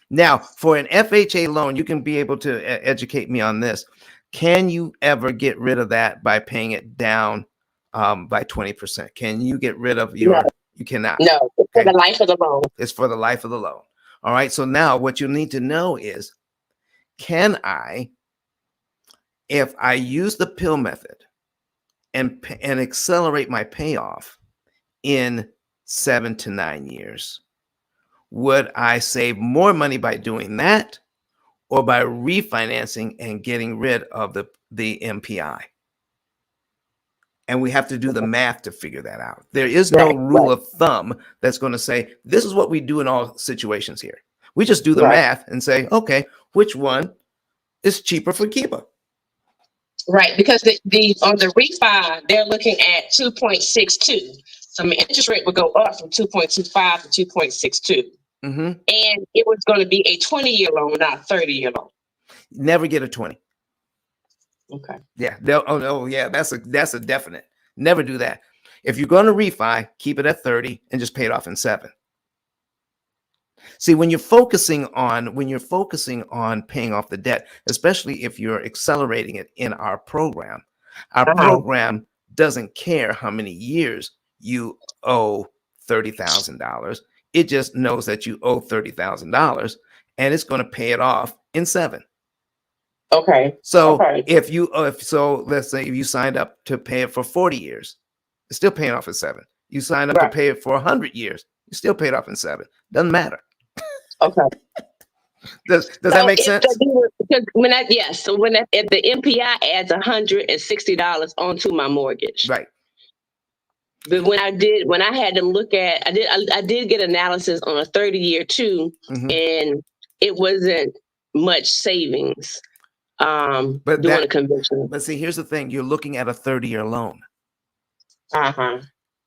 S1: Now, for an FHA loan, you can be able to educate me on this. Can you ever get rid of that by paying it down by 20%? Can you get rid of your?
S10: No.
S1: You cannot.
S10: No, it's for the life of the loan.
S1: It's for the life of the loan. All right. So now what you need to know is, can I, if I use the P.I.L.L method and accelerate my payoff in 7 to 9 years, would I save more money by doing that, or by refinancing and getting rid of the MPI? And we have to do the math to figure that out. There is no rule of thumb that's going to say, this is what we do in all situations here. We just do the math and say, okay, which one is cheaper for keeper?
S10: Right, because the on the refi, they're looking at 2.62. So my interest rate would go up from 2.25 to 2.62. And it was going to be a 20-year loan, not a 30-year loan.
S1: Never get a 20.
S10: Okay.
S1: Yeah. Yeah. That's a definite. Never do that. If you're going to refi, keep it at 30 and just pay it off in 7. See, when you're focusing on paying off the debt, especially if you're accelerating it in our program doesn't care how many years you owe $30,000. It just knows that you owe $30,000, and it's going to pay it off in 7.
S10: Okay.
S1: So let's say if you signed up to pay it for 40 years, it's still paying off in 7. You signed up to pay it for 100 years, you still paid off in 7. Doesn't matter.
S10: Okay.
S1: Does that make sense?
S10: Because if the MPI adds $160 onto my mortgage.
S1: Right.
S10: But when I had them look at, I did get analysis on a 30-year too, and it wasn't much savings. Doing a conventional.
S1: But see, here's the thing: you're looking at a 30-year loan.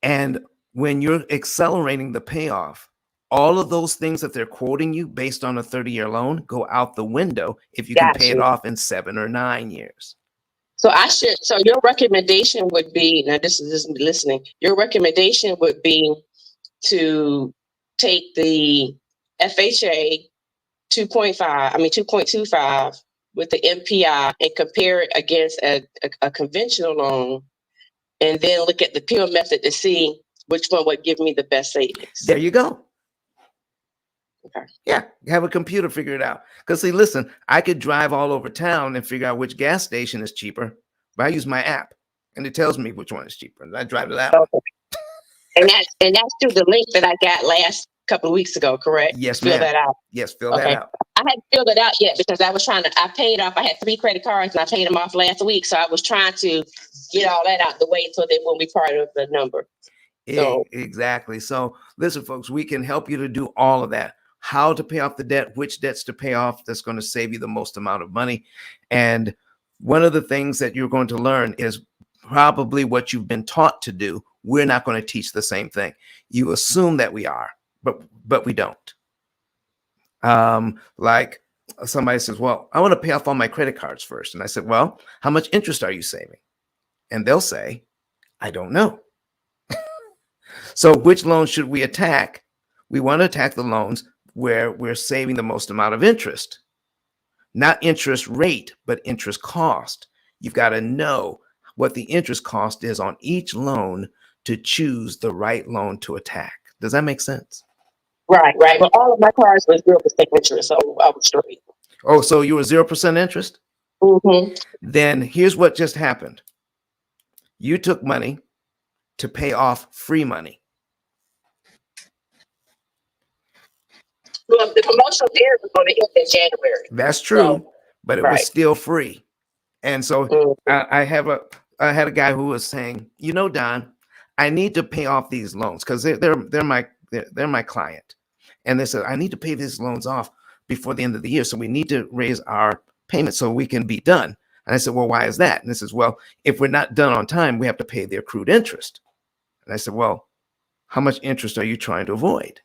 S1: And when you're accelerating the payoff, all of those things that they're quoting you based on a 30-year loan go out the window if you can pay it off in 7 or 9 years.
S10: So your recommendation would be, now this is just listening, your recommendation would be to take the FHA 2.25 with the MPI and compare it against a conventional loan, and then look at the P.I.L.L method to see which one would give me the best savings.
S1: There you go.
S10: Okay.
S1: Yeah, have a computer figure it out. Because see, listen, I could drive all over town and figure out which gas station is cheaper, but I use my app and it tells me which one is cheaper, and I drive to that one.
S10: And that's through the link that I got last couple of weeks ago, correct?
S1: Yes,
S10: fill
S1: ma'am.
S10: that out.
S1: Yes, fill that out.
S10: I hadn't filled it out yet because I paid off. I had 3 credit cards and I paid them off last week. So I was trying to get all that out the way so they won't be part of the number. So
S1: exactly. So listen, folks, we can help you to do all of that. How to pay off the debt, which debts to pay off that's going to save you the most amount of money. And one of the things that you're going to learn is probably what you've been taught to do. We're not going to teach the same thing. You assume that we are, but we don't. Like somebody says, well, I want to pay off all my credit cards first. And I said, well, how much interest are you saving? And they'll say, I don't know. So which loans should we attack? We want to attack the loans where we're saving the most amount of interest, not interest rate, but interest cost. You've got to know what the interest cost is on each loan to choose the right loan to attack. Does that make sense?
S10: Right. But all of my cars was 0% interest, so I was straight.
S1: Oh, so you were 0% interest?
S10: Mm-hmm.
S1: Then here's what just happened. You took money to pay off free money.
S10: Well, the promotional period was going to end in January.
S1: That's true, but it was
S10: right.
S1: still free. And so
S10: Mhm.
S1: I had a guy who was saying, you know, Don, I need to pay off these loans because they're my client, and they said I need to pay these loans off before the end of the year, so we need to raise our payment so we can be done. And I said, well, why is that? And they says, well, if we're not done on time, we have to pay the accrued interest. And I said, well, how much interest are you trying to avoid?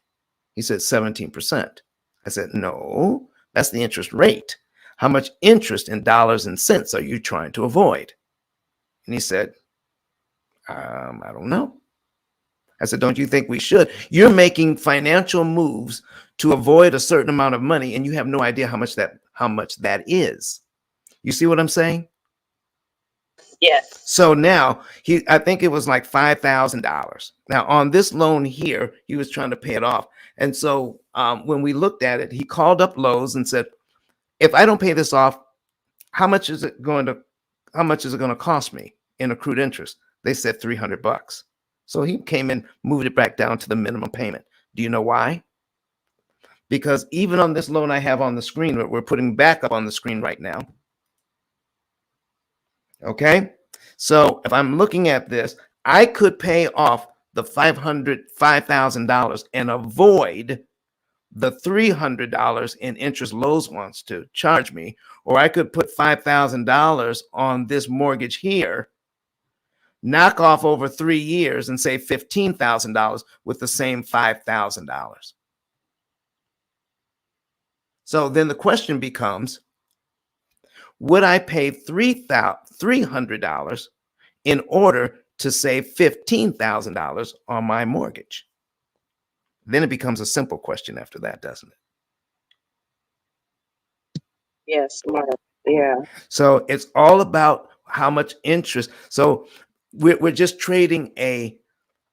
S1: He said 17%. I said, no, that's the interest rate. How much interest in dollars and cents are you trying to avoid? And he said, I don't know. I said, don't you think we should? You're making financial moves to avoid a certain amount of money, and you have no idea how much that is. You see what I'm saying?
S10: Yes.
S1: So now I think it was like $5,000. Now on this loan here, he was trying to pay it off. And so when we looked at it, he called up Lowe's and said, if I don't pay this off, how much is it going to cost me in accrued interest? They said $300. So he came in, moved it back down to the minimum payment. Do you know why? Because even on this loan I have on the screen, we're putting back up on the screen right now. Okay. So if I'm looking at this, I could pay off the $5,000 and avoid the $300 in interest Lowe's wants to charge me, or I could put $5,000 on this mortgage here, knock off over 3 years and save $15,000 with the same $5,000. So then the question becomes, would I pay $300 in order to save $15,000 on my mortgage? Then it becomes a simple question after that, doesn't it?
S10: Yes. Yeah.
S1: So it's all about how much interest. So we're just trading a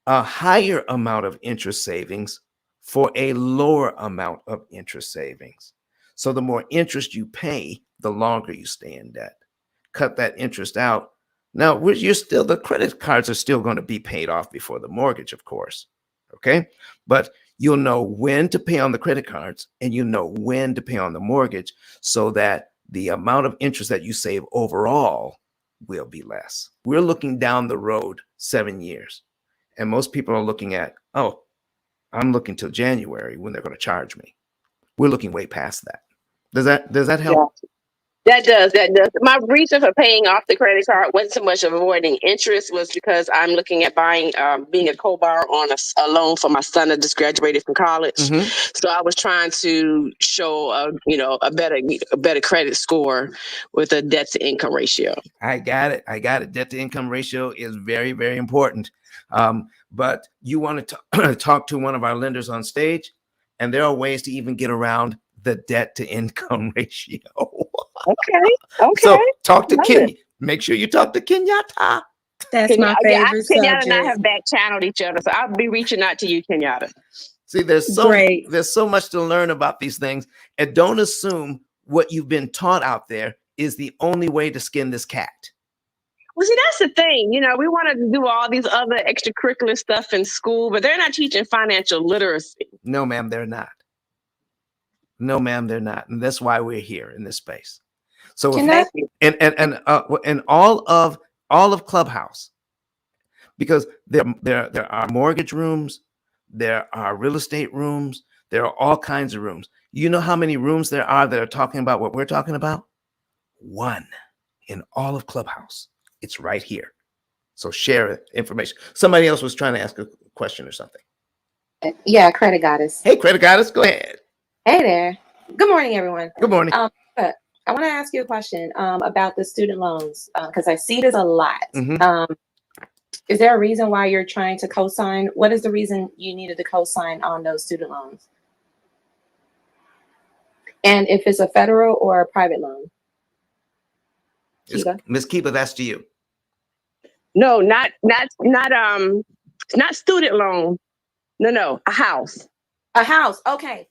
S1: higher amount of interest savings for a lower amount of interest savings. So the more interest you pay, the longer you stay in debt. Cut that interest out. Now, the credit cards are still going to be paid off before the mortgage, of course. Okay. But you'll know when to pay on the credit cards and you know when to pay on the mortgage so that the amount of interest that you save overall will be less. We're looking down the road 7 years. And most people are looking at, oh, I'm looking till January when they're going to charge me. We're looking way past that. Does that help?
S10: Yeah. That does. My reason for paying off the credit card wasn't so much of avoiding interest, was because I'm looking at being a co-borrower on a loan for my son that just graduated from college.
S1: Mm-hmm.
S10: So I was trying to show a better credit score with a debt to income ratio.
S1: I got it. Debt to income ratio is very, very important. But you want to talk to one of our lenders on stage, and there are ways to even get around the debt to income ratio.
S10: Okay.
S1: So talk to Ken. Make sure you talk to Kenyatta.
S3: That's my favorite
S10: Kenyatta and I
S3: subject.
S10: have back channeled each other, so I'll be reaching out to you, Kenyatta.
S1: See, there's so much to learn about these things, and don't assume what you've been taught out there is the only way to skin this cat.
S10: Well, see, that's the thing. We want to do all these other extracurricular stuff in school, but they're not teaching financial literacy.
S1: No, ma'am, they're not. No, ma'am, they're not, and that's why we're here in this space. So and all of Clubhouse, because there are mortgage rooms, there are real estate rooms, there are all kinds of rooms. You know how many rooms there are that are talking about what we're talking about? One in all of Clubhouse. It's right here. So share information. Somebody else was trying to ask a question or something.
S7: Yeah, Credit Goddess.
S1: Hey, Credit Goddess, go ahead.
S7: Hey there. Good morning, everyone.
S1: Good morning.
S7: I want to ask you a question about the student loans because I see this a lot.
S1: Mm-hmm.
S7: Is there a reason why you're trying to co-sign? What is the reason you needed to co-sign on those student loans? And if it's a federal or a private loan?
S1: Miss Kiba, that's to you.
S10: No, not student loan. No, a house.
S11: A house. Okay.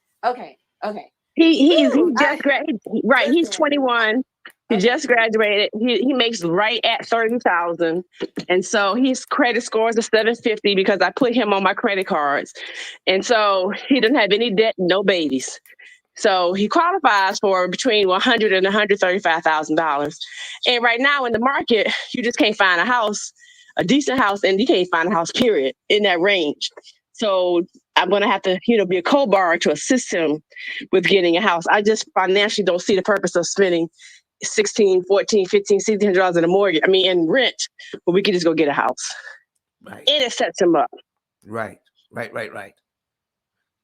S10: He
S11: Ooh,
S10: just right. He's
S11: listen.
S10: 21. He
S11: Okay.
S10: just graduated. He makes right at 30,000, and so his credit score is a 750 because I put him on my credit cards, and so he doesn't have any debt, no babies. So he qualifies for between $100,000 and $135,000. And right now in the market, you just can't find a house, a decent house, and you can't find a house, period, in that range. So I'm going to have to, be a co-borrower to assist him with getting a house. I just financially don't see the purpose of spending $1,600, $1,400, $1,500, $1,600 in a mortgage. In rent, but we could just go get a house.
S1: Right.
S10: And it sets him up.
S1: Right.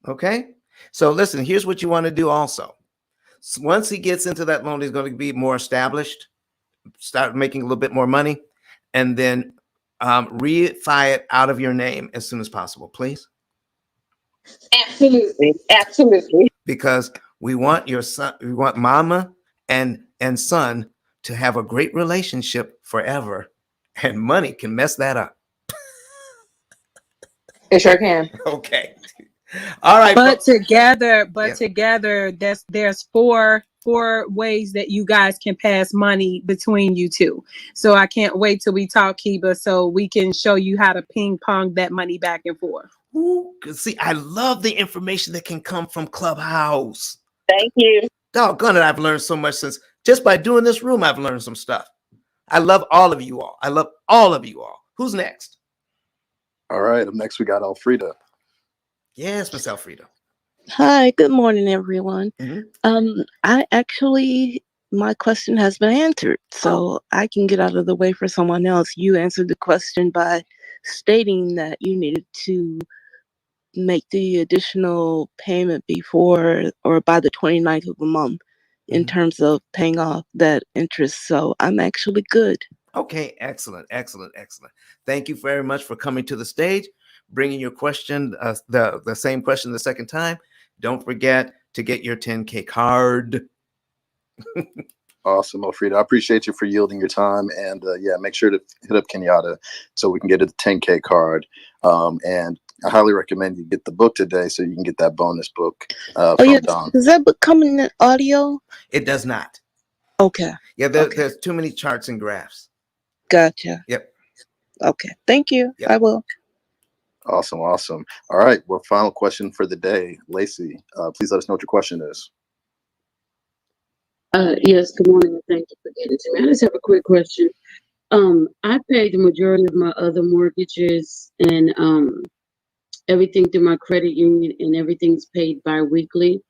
S1: Okay. So listen, here's what you want to do also. Once he gets into that loan, he's going to be more established, start making a little bit more money, and then refi it out of your name as soon as possible, please.
S10: Absolutely.
S1: Because we want your son, we want mama and son to have a great relationship forever, and money can mess that up.
S11: It sure can.
S1: Okay. All right.
S3: But together,
S1: Yeah.
S3: there's four ways that you guys can pass money between you two. So I can't wait till we talk, Kiba, so we can show you how to ping pong that money back and forth.
S1: Ooh, see, I love the information that can come from Clubhouse.
S10: Thank you.
S1: Doggone it, I've learned so much since just by doing this room. I've learned some stuff. I love all of you all. Who's next?
S2: All right, up next we got Alfreda.
S1: Yes, Miss Alfreda.
S12: Hi, good morning, everyone.
S1: Mm-hmm.
S12: My question has been answered, so I can get out of the way for someone else. You answered the question by stating that you needed to make the additional payment before or by the 29th of the month in terms of paying off that interest. So I'm actually good.
S1: Okay, excellent. Thank you very much for coming to the stage, bringing your question, the same question the second time. Don't forget to get your 10K card.
S2: Awesome, Alfreda. I appreciate you for yielding your time, and make sure to hit up Kenyatta so we can get the 10K card. And I highly recommend you get the book today so you can get that bonus book from Don.
S12: Does that book come in audio?
S1: It does not.
S12: Okay.
S1: Yeah, there's too many charts and graphs.
S12: Gotcha.
S1: Yep.
S12: Okay. Thank you.
S1: Yep.
S12: I will.
S2: Awesome. All right. Well, final question for the day. Lacey, please let us know what your question is.
S13: Yes, good morning, and thank you for getting to me. I just have a quick question. I paid the majority of my other mortgages and everything through my credit union, and everything's paid bi-weekly.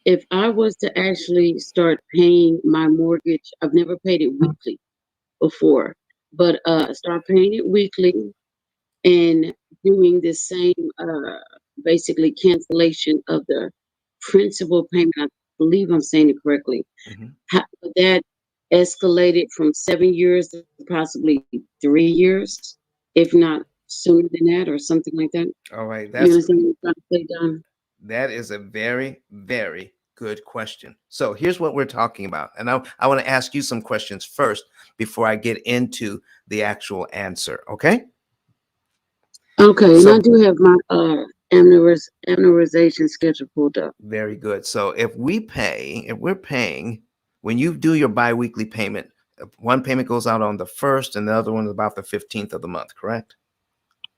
S13: If I was to actually start paying my mortgage, I've never paid it weekly before, but start paying it weekly and doing the same basically cancellation of the principal payment. I believe I'm saying it correctly. How would that escalated from 7 years to possibly 3 years, if not sooner than that, or something like that?
S1: All right.
S13: You understand what I'm trying to say, Don?
S1: That is a very, very good question. So here's what we're talking about. And I want to ask you some questions first before I get into the actual answer. Okay?
S13: Okay, and I do have my amortization schedule pulled up.
S1: Very good. So if we're paying, when you do your biweekly payment, one payment goes out on the 1st and the other one is about the 15th of the month, correct?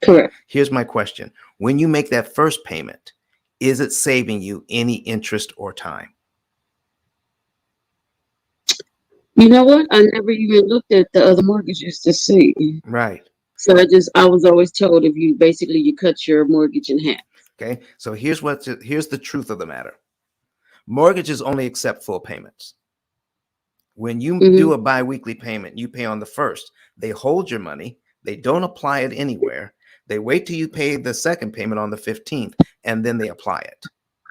S13: Correct.
S1: Here's my question. When you make that first payment, is it saving you any interest or time?
S13: You know what? I never even looked at the other mortgages to see.
S1: Right.
S13: So I was always told if you cut your mortgage in half.
S1: Okay. So here's the truth of the matter. Mortgages only accept full payments. When you do a biweekly payment, you pay on the 1st. They hold your money. They don't apply it anywhere. They wait till you pay the second payment on the 15th, and then they apply it.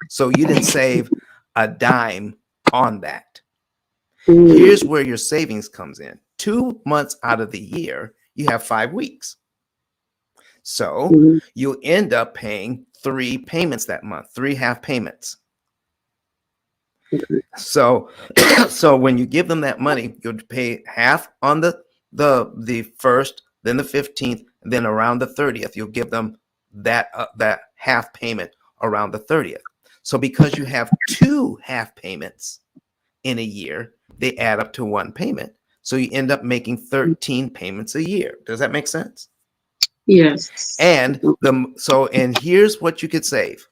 S1: So you didn't save a dime on that. Here's where your savings comes in. 2 months out of the year, you have 5 weeks. So you end up paying 3 payments that month, 3 half payments. So when you give them that money, you'll pay half on the 1st, then the 15th, and then around the 30th, you'll give them that half payment around the 30th. So because you have 2 half payments in a year, they add up to 1 payment. So you end up making 13 payments a year. Does that make sense?
S13: Yes.
S1: And and here's what you could save.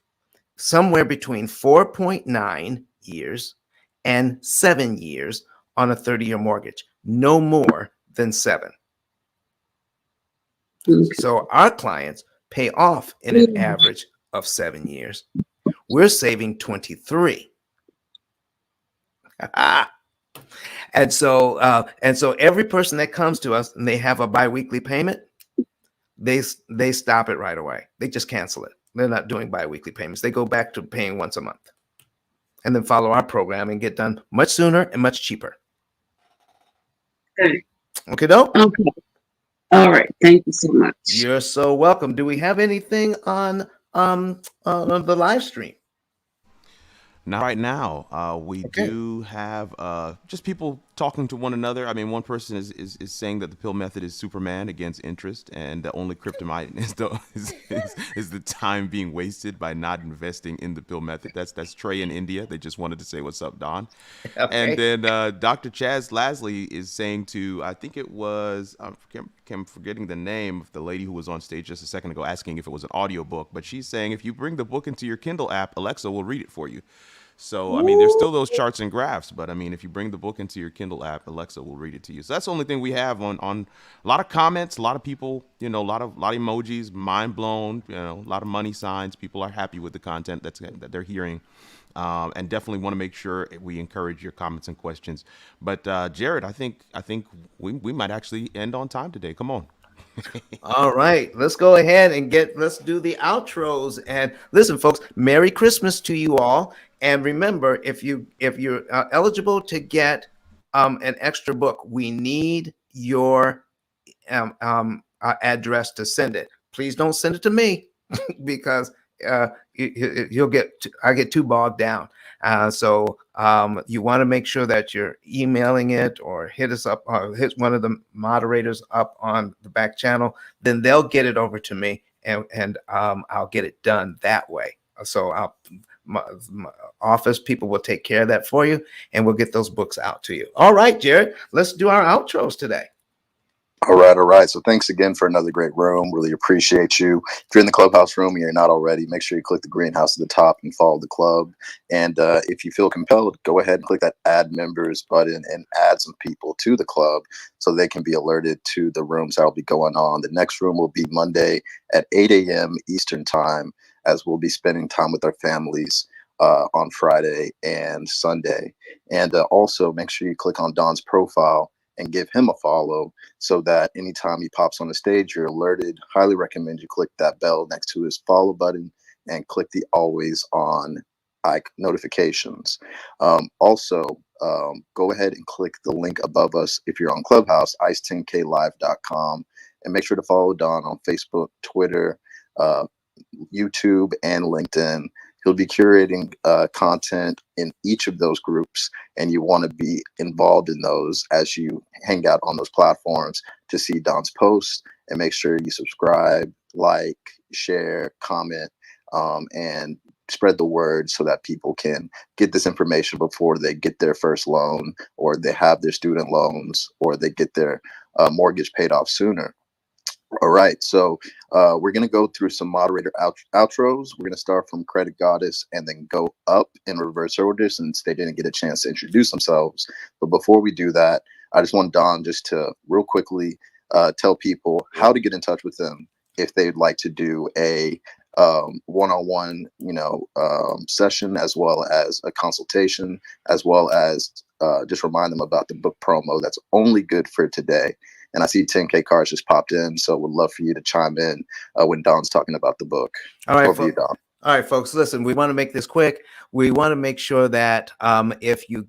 S1: Somewhere between 4.9 years and 7 years on a 30-year mortgage. No more than 7.
S13: Okay.
S1: So our clients pay off in an average of 7 years. We're saving 23. And so every person that comes to us and they have a biweekly payment, they stop it right away. They just cancel it. They're not doing biweekly payments. They go back to paying once a month, and then follow our program and get done much sooner and much cheaper.
S13: Okay.
S1: Okay, dope.
S13: Okay. All right. Thank you so much.
S1: You're so welcome. Do we have anything on the live stream?
S5: Not right now. We do have just people talking to one another. I mean, one person is saying that the pill method is Superman against interest, and the only kryptonite is the time being wasted by not investing in the pill method. That's Trey in India. They just wanted to say what's up, Don.
S1: Okay.
S5: And then Dr. Chaz Lasley is saying to, I think it was, I'm forgetting the name of the lady who was on stage just a second ago asking if it was an audiobook, but she's saying if you bring the book into your Kindle app, Alexa will read it for you. So, I mean, there's still those charts and graphs, but I mean, if you bring the book into your Kindle app, Alexa will read it to you. So that's the only thing we have on a lot of comments, a lot of people, a lot of emojis, mind blown, a lot of money signs. People are happy with the content that they're hearing. And definitely want to make sure we encourage your comments and questions. But Jared, I think we might actually end on time today. Come on.
S1: All right, let's go ahead and let's do the outros. And listen, folks, Merry Christmas to you all. And remember, if you're eligible to get an extra book, we need your address to send it. Please don't send it to me because I get too bogged down. So you want to make sure that you're emailing it or hit us up or hit one of the moderators up on the back channel. Then they'll get it over to me and I'll get it done that way. So my office people will take care of that for you and we'll get those books out to you. All right, Jared, let's do our outros today.
S2: All right. So thanks again for another great room. Really appreciate you. If you're in the clubhouse room and you're not already, make sure you click the greenhouse at the top and follow the club. And if you feel compelled, go ahead and click that add members button and add some people to the club so they can be alerted to the rooms that will be going on. The next room will be Monday at 8 a.m. Eastern time, as we'll be spending time with our families on Friday and Sunday. And also make sure you click on Don's profile and give him a follow so that anytime he pops on the stage, you're alerted. Highly recommend you click that bell next to his follow button and click the always on notifications. Also, go ahead and click the link above us if you're on Clubhouse, ice10klive.com, and make sure to follow Don on Facebook, Twitter, YouTube, and LinkedIn. He'll be curating content in each of those groups, and you want to be involved in those as you hang out on those platforms to see Don's posts. And make sure you subscribe, like, share, comment, and spread the word so that people can get this information before they get their first loan, or they have their student loans, or they get their mortgage paid off sooner. All right, so we're going to go through some moderator outros. We're going to start from Credit Goddess and then go up in reverse order since they didn't get a chance to introduce themselves. But before we do that, I just want Don just to real quickly tell people how to get in touch with them if they'd like to do a one-on-one, session, as well as a consultation, as well as just remind them about the book promo that's only good for today. And I see 10K cards just popped in, so would love for you to chime in when Don's talking about the book.
S1: All right,
S2: Over to you, Don.
S1: All right, folks, listen, we want to make this quick. We want to make sure that if you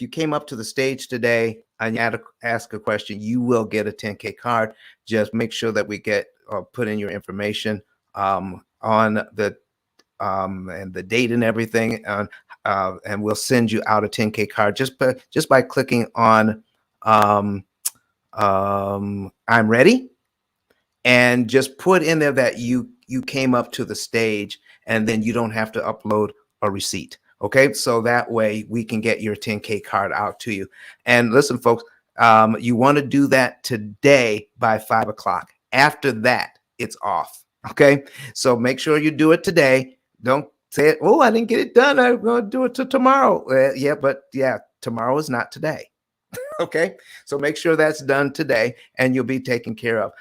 S1: came up to the stage today and you had to ask a question, you will get a 10K card. Just make sure that we get put in your information on the and the date and everything, and we'll send you out a 10K card just by clicking on I'm ready, and just put in there that you you came up to the stage, and then you don't have to upload a receipt. Okay, so that way we can get your 10K card out to you. And listen, folks, you want to do that today by 5 o'clock. After that, it's off. Okay, so make sure you do it today. Don't say, oh, I didn't get it done, I'm going to do it till tomorrow. Yeah, but yeah, tomorrow is not today. Okay, so make sure that's done today and you'll be taken care of.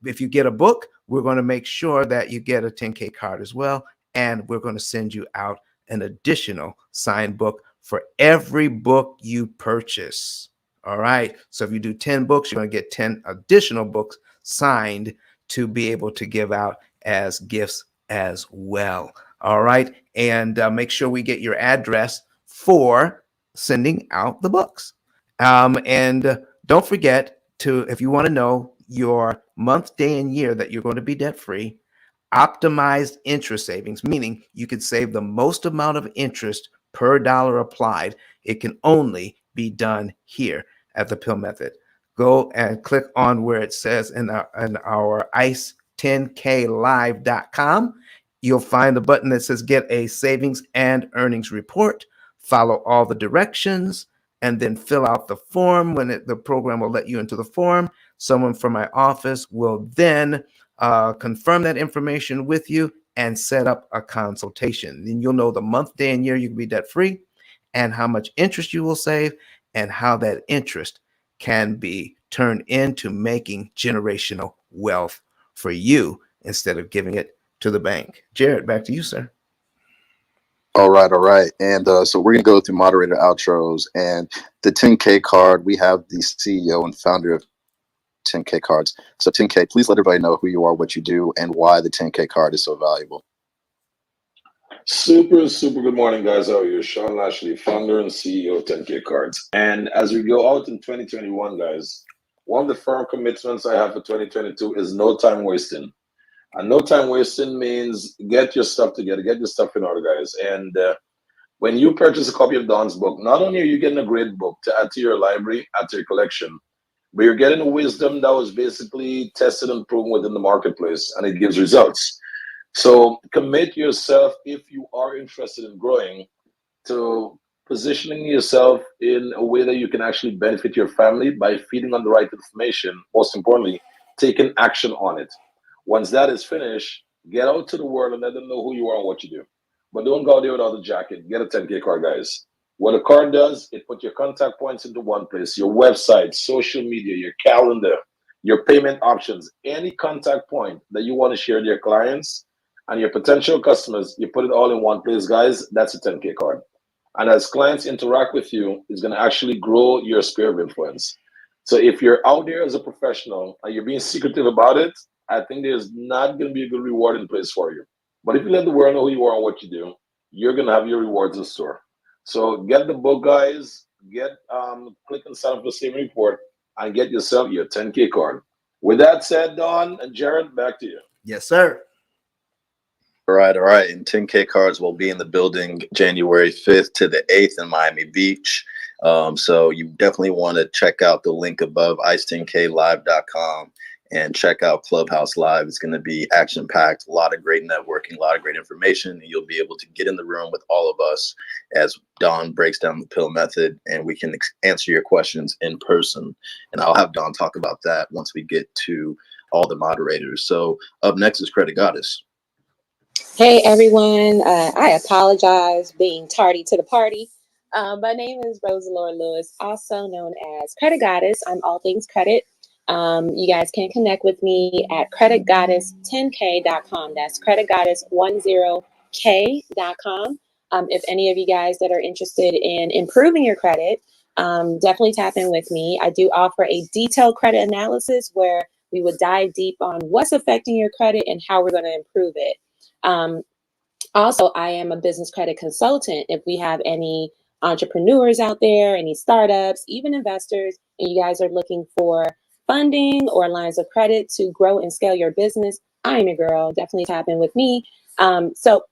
S1: If you get a book, we're going to make sure that you get a 10K card as well. And we're going to send you out an additional signed book for every book you purchase. All right, so if you do 10 books, you're going to get 10 additional books signed to be able to give out as gifts as well. All right, and make sure we get your address for sending out the books. And don't forget to, if you want to know your month, day, and year that you're going to be debt free, optimized interest savings, meaning you could save the most amount of interest per dollar applied. It can only be done here at the P.I.L.L Method. Go and click on where it says in our ICE10KLive.com. You'll find the button that says get a savings and earnings report. Follow all the directions and then fill out the form. When the program will let you into the form, someone from my office will then confirm that information with you and set up a consultation. Then you'll know the month, day, and year you can be debt free, and how much interest you will save, and how that interest can be turned into making generational wealth for you instead of giving it to the bank. Jared, back to you, sir.
S2: All right. And so we're going to go through moderator outros. And the 10K card, we have the CEO and founder of 10K cards. So 10K, please let everybody know who you are, what you do, and why the 10K card is so valuable.
S14: Super good morning, guys. How are you? Sean Lashley, founder and CEO of 10K Cards. And as we go out in 2021, guys, one of the firm commitments I have for 2022 is no time wasting. And no time wasting means get your stuff together, get your stuff in order, guys. And when you purchase a copy of Don's book, not only are you getting a great book to add to your library, add to your collection, but you're getting a wisdom that was basically tested and proven within the marketplace, and it gives results. So commit yourself, if you are interested in growing, to positioning yourself in a way that you can actually benefit your family by feeding on the right information. Most importantly, taking action on it. Once that is finished, get out to the world and let them know who you are and what you do. But don't go out there without a jacket. Get a 10K card, guys. What a card does, it puts your contact points into one place, your website, social media, your calendar, your payment options, any contact point that you want to share with your clients and your potential customers, you put it all in one place, guys. That's a 10K card. And as clients interact with you, it's going to actually grow your sphere of influence. So if you're out there as a professional and you're being secretive about it, I think there's not going to be a good reward in place for you. But if you let the world know who you are and what you do, you're going to have your rewards in store. So get the book, guys. Click and sign up for the saving report and get yourself your 10K card. With that said, Don and Jared, back to you.
S1: Yes, sir.
S2: All right. And 10K cards will be in the building January 5th to the 8th in Miami Beach. So you definitely want to check out the link above, ice10klive.com, and check out Clubhouse Live. It's going to be action-packed, a lot of great networking, a lot of great information, and you'll be able to get in the room with all of us as Don breaks down the P.I.L.L method, and we can answer your questions in person. And I'll have Don talk about that once we get to all the moderators. So up next is Credit Goddess.
S11: Hey everyone, I apologize being tardy to the party. My name is Rosalora Lewis, also known as Credit Goddess. I'm all things credit. You guys can connect with me at creditgoddess10k.com. That's creditgoddess10k.com. If any of you guys that are interested in improving your credit, definitely tap in with me. I do offer a detailed credit analysis where we would dive deep on what's affecting your credit and how we're going to improve it. Also, I am a business credit consultant. If we have any entrepreneurs out there, any startups, even investors, and you guys are looking for funding or lines of credit to grow and scale your business, I'm your girl. Definitely tap in with me. So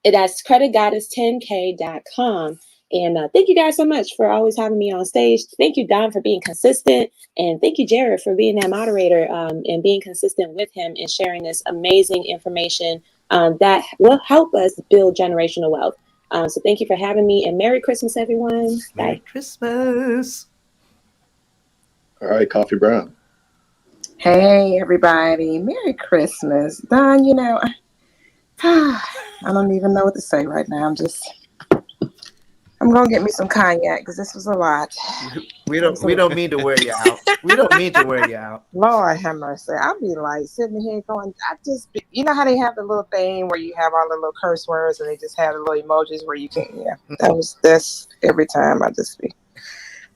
S11: that's creditgoddess10k.com. And thank you guys so much for always having me on stage. Thank you, Don, for being consistent. And thank you, Jared, for being that moderator and being consistent with him and sharing this amazing information that will help us build generational wealth. So thank you for having me, and Merry Christmas, everyone.
S1: Merry
S11: Bye.
S1: Christmas.
S2: All right, Coffee Brown.
S7: Hey, everybody. Merry Christmas. Don, I don't even know what to say right now. I'm going to get me some cognac because this was a lot.
S1: We don't mean to wear you out. We don't mean to wear you out.
S7: Lord have mercy. I'll be like sitting here going, you know how they have the little thing where you have all the little curse words and they just have the little emojis where you can, that's every time I just be.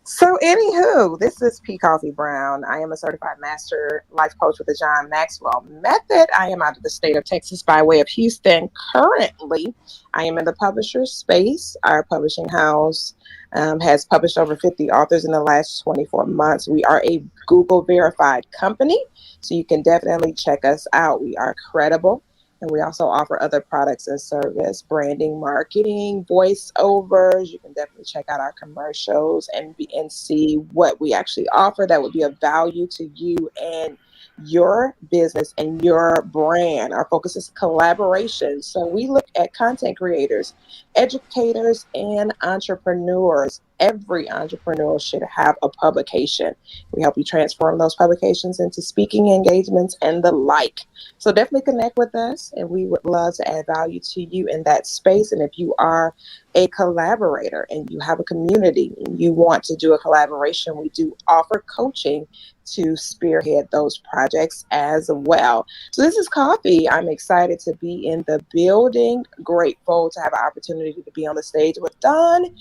S7: So anywho, this is P. Coffee Brown. I am a certified master life coach with the John Maxwell method. I am out of the state of Texas by way of Houston. Currently, I am in the publisher space. Our publishing house has published over 50 authors in the last 24 months. We are a Google verified company, so you can definitely check us out. We are credible. And we also offer other products and service, branding, marketing, voiceovers. You can definitely check out our commercials and see what we actually offer that would be of value to you and your business and your brand. Our focus is collaboration. So we look at content creators, educators, and entrepreneurs. Every entrepreneur should have a publication. We help you transform those publications into speaking engagements and the like. So definitely connect with us, and we would love to add value to you in that space. And if you are a collaborator and you have a community and you want to do a collaboration, we do offer coaching to spearhead those projects as well. So this is Coffee. I'm excited to be in the building, grateful to have an opportunity to be on the stage with Don,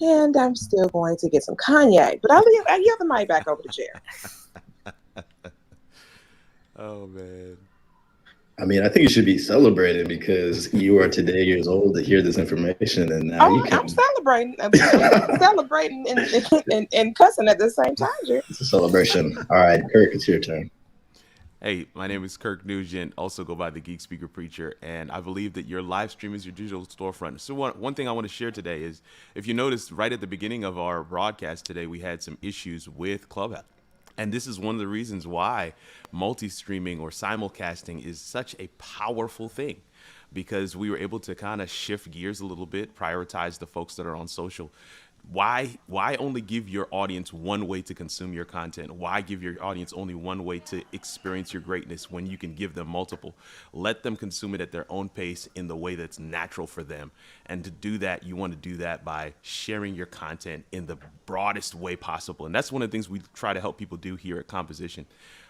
S7: and I'm still going to get some cognac, but I'll yield the mic back over to Jared.
S5: Oh, man.
S15: I mean, I think you should be celebrating because you are today years old to hear this information, and now you can.
S7: I'm celebrating. I'm celebrating and cussing at the same time, Jared.
S15: It's a celebration. All right, Kirk, it's your turn.
S5: Hey, my name is Kirk Nugent, also go by the Geek Speaker Preacher, and I believe that your live stream is your digital storefront. So one thing I want to share today is, if you noticed right at the beginning of our broadcast today, we had some issues with Clubhouse. And this is one of the reasons why multi-streaming or simulcasting is such a powerful thing, because we were able to kind of shift gears a little bit, prioritize the folks that are on social. Why only give your audience one way to consume your content? Why give your audience only one way to experience your greatness when you can give them multiple? Let them consume it at their own pace in the way that's natural for them. And to do that, you want to do that by sharing your content in the broadest way possible. And that's one of the things we try to help people do here at Composition.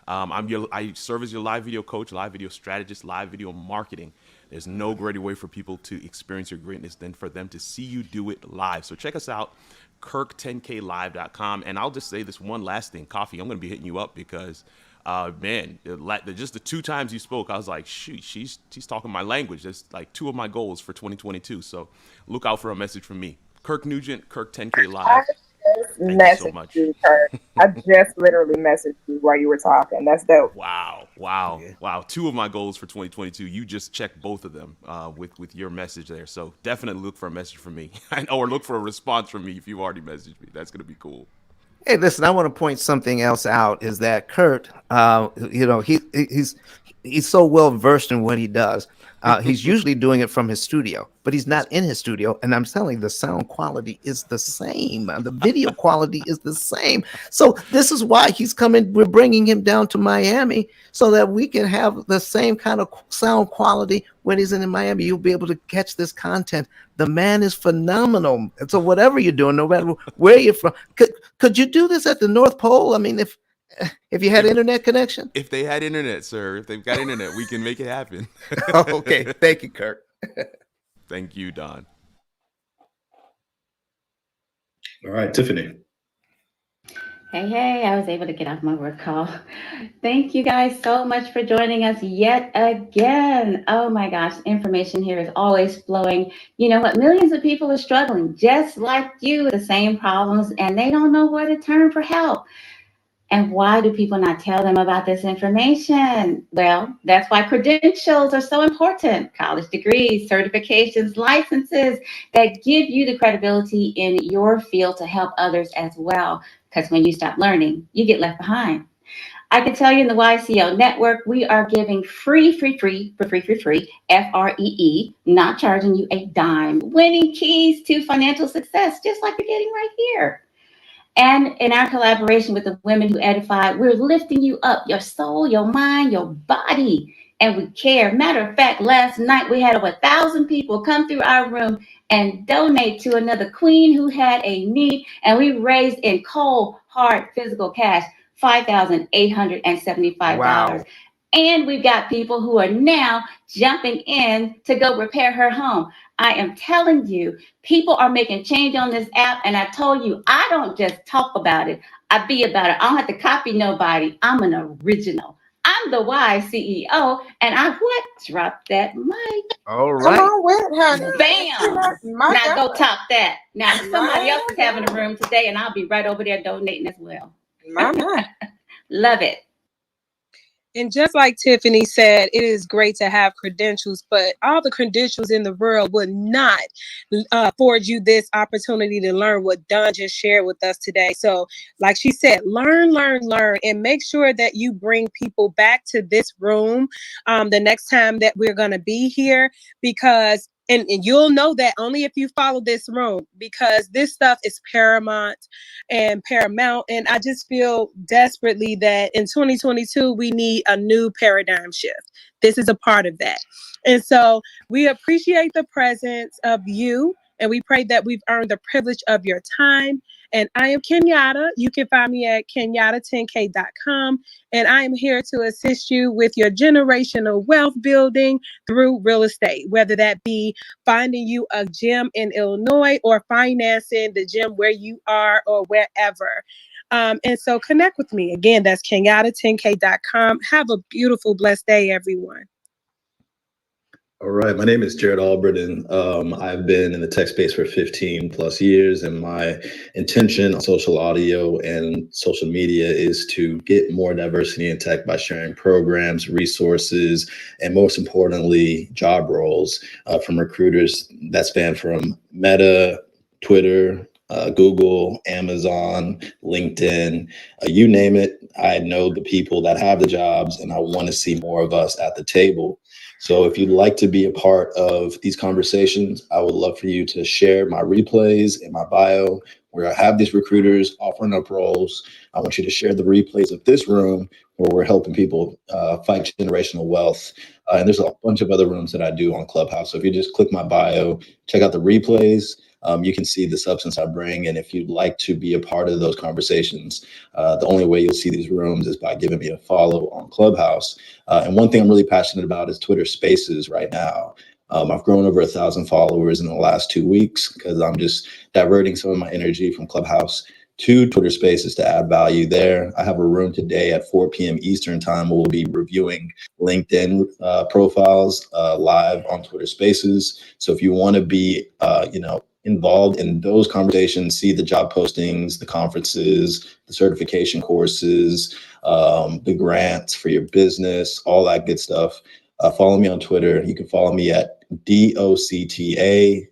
S5: I serve as your live video coach, live video strategist, live video marketing. There's no greater way for people to experience your greatness than for them to see you do it live. So check us out, kirk10klive.com. And I'll just say this one last thing, Coffee, I'm going to be hitting you up because, man, just the 2 times you spoke, I was like, shoot, she's talking my language. That's like 2 of my goals for 2022. So look out for a message from me. Kirk Nugent, Kirk10klive. Thank you so much.
S7: You, Kirk. I just literally messaged you while you were talking. That's dope.
S5: Wow. 2 of my goals for 2022. You just checked both of them with your message there. So definitely look for a message from me, or look for a response from me if you've already messaged me. That's gonna be cool.
S1: Hey, listen, I want to point something else out. Is that Kurt? He's so well versed in what he does. He's usually doing it from his studio, but he's not in his studio. And I'm telling you, the sound quality is the same. The video quality is the same. So this is why he's coming. We're bringing him down to Miami so that we can have the same kind of sound quality when he's in Miami. You'll be able to catch this content. The man is phenomenal. And so whatever you're doing, no matter where you're from, could you do this at the North Pole? I mean, if you had internet connection?
S5: If they had internet, sir, if they've got internet, we can make it happen.
S1: Okay. Thank you, Kirk.
S5: Thank you, Don.
S15: All right, Tiffany.
S4: Hey, I was able to get off my work call. Thank you guys so much for joining us yet again. Oh my gosh, information here is always flowing. You know what? Millions of people are struggling just like you, the same problems, and they don't know where to turn for help. And why do people not tell them about this information? Well, that's why credentials are so important. College degrees, certifications, licenses that give you the credibility in your field to help others as well. Because when you stop learning, you get left behind. I can tell you in the YCO network, we are giving free, FREE, not charging you a dime, winning keys to financial success, just like you're getting right here. And in our collaboration with the Women Who Edify, we're lifting you up, your soul, your mind, your body. And we care. Matter of fact, last night we had over 1,000 people come through our room and donate to another queen who had a need. And we raised in cold, hard, physical cash $5,875.
S1: Wow.
S4: And we've got people who are now jumping in to go repair her home. I am telling you, people are making change on this app. And I told you, I don't just talk about it, I be about it. I don't have to copy nobody. I'm an original. I'm the Y CEO. And I what? Drop that mic.
S1: All
S7: Come
S1: right.
S7: on with it, honey.
S4: Bam.
S7: My
S4: Now
S7: God.
S4: go top that. Now somebody
S7: My
S4: else is having a room today, and I'll be right over there donating as well.
S7: My.
S4: Love it.
S3: And just like Tiffany said, it is great to have credentials, but all the credentials in the world would not afford you this opportunity to learn what Dawn just shared with us today. So like she said, learn, and make sure that you bring people back to this room the next time that we're going to be here, because and you'll know that only if you follow this room, because this stuff is paramount. And I just feel desperately that in 2022, we need a new paradigm shift. This is a part of that. And so we appreciate the presence of you, and we pray that we've earned the privilege of your time. And I am Kenyatta. You can find me at kenyatta10k.com. And I am here to assist you with your generational wealth building through real estate, whether that be finding you a gym in Illinois or financing the gym where you are or wherever. And so connect with me. Again, that's kenyatta10k.com. Have a beautiful, blessed day, everyone.
S15: All right, my name is Jared Albritton. I've been in the tech space for 15 plus years, and my intention on social audio and social media is to get more diversity in tech by sharing programs, resources, and most importantly, job roles from recruiters that span from Meta, Twitter, Google, Amazon, LinkedIn, you name it. I know the people that have the jobs, and I want to see more of us at the table. So if you'd like to be a part of these conversations, I would love for you to share my replays in my bio where I have these recruiters offering up roles. I want you to share the replays of this room where we're helping people fight generational wealth. And there's a bunch of other rooms that I do on Clubhouse. So if you just click my bio, check out the replays, you can see the substance I bring. And if you'd like to be a part of those conversations, the only way you'll see these rooms is by giving me a follow on Clubhouse. And one thing I'm really passionate about is Twitter Spaces right now. I've grown over 1,000 followers in the last 2 weeks because I'm just diverting some of my energy from Clubhouse to Twitter Spaces to add value there. I have a room today at 4 p.m. Eastern time where we'll be reviewing LinkedIn profiles live on Twitter Spaces. So if you want to be, involved in those conversations, see the job postings, the conferences, the certification courses, the grants for your business, all that good stuff. Follow me on Twitter. You can follow me at DOCTANYC.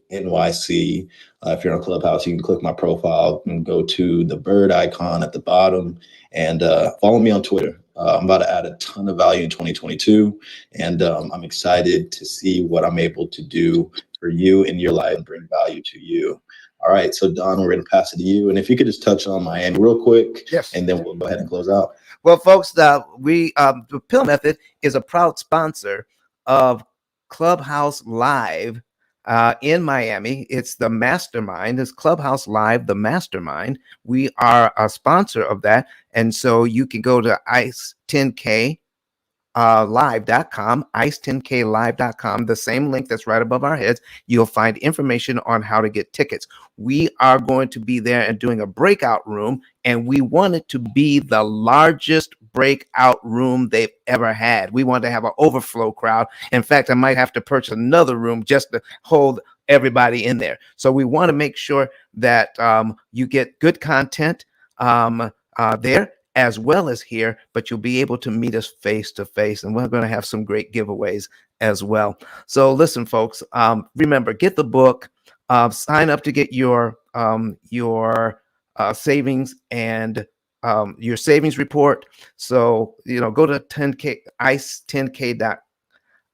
S15: If you're on Clubhouse, you can click my profile and go to the bird icon at the bottom and follow me on Twitter. I'm about to add a ton of value in 2022, and I'm excited to see what I'm able to do for you in your life and bring value to you. All right, so Don, we're going to pass it to you. And if you could just touch on Miami real quick,
S1: yes,
S15: and then we'll go ahead and close out.
S1: Well, folks, the P.I.L.L Method is a proud sponsor of Clubhouse Live in Miami. It's the mastermind. It's Clubhouse Live, the mastermind. We are a sponsor of that. And so you can go to ICE10K. live.com, ice10klive.com, the same link that's right above our heads. You'll find information on how to get tickets. We are going to be there and doing a breakout room, and we want it to be the largest breakout room they've ever had. We want to have an overflow crowd. In fact, I might have to purchase another room just to hold everybody in there. So we want to make sure that you get good content there. as well as here, but you'll be able to meet us face to face. And we're going to have some great giveaways as well. So listen, folks, remember, get the book, sign up to get your savings and your savings report. So, go to 10K,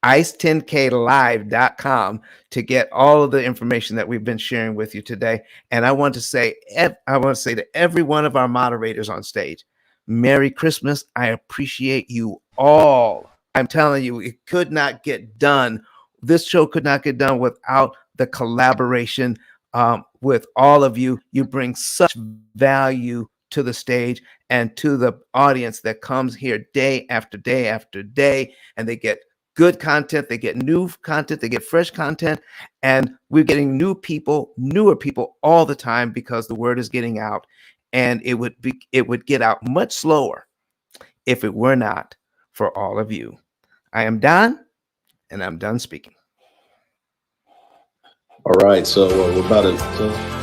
S1: ice10klive.com to get all of the information that we've been sharing with you today. And I want to say to every one of our moderators on stage, Merry Christmas. I appreciate you all. I'm telling you, it could not get done. This show could not get done without the collaboration with all of you. You bring such value to the stage and to the audience that comes here day after day after day, and they get good content, they get new content, they get fresh content, and we're getting newer people all the time because the word is getting out, and it would get out much slower if it were not for all of you. I am Don, and I'm done speaking.
S15: All right, so we're about to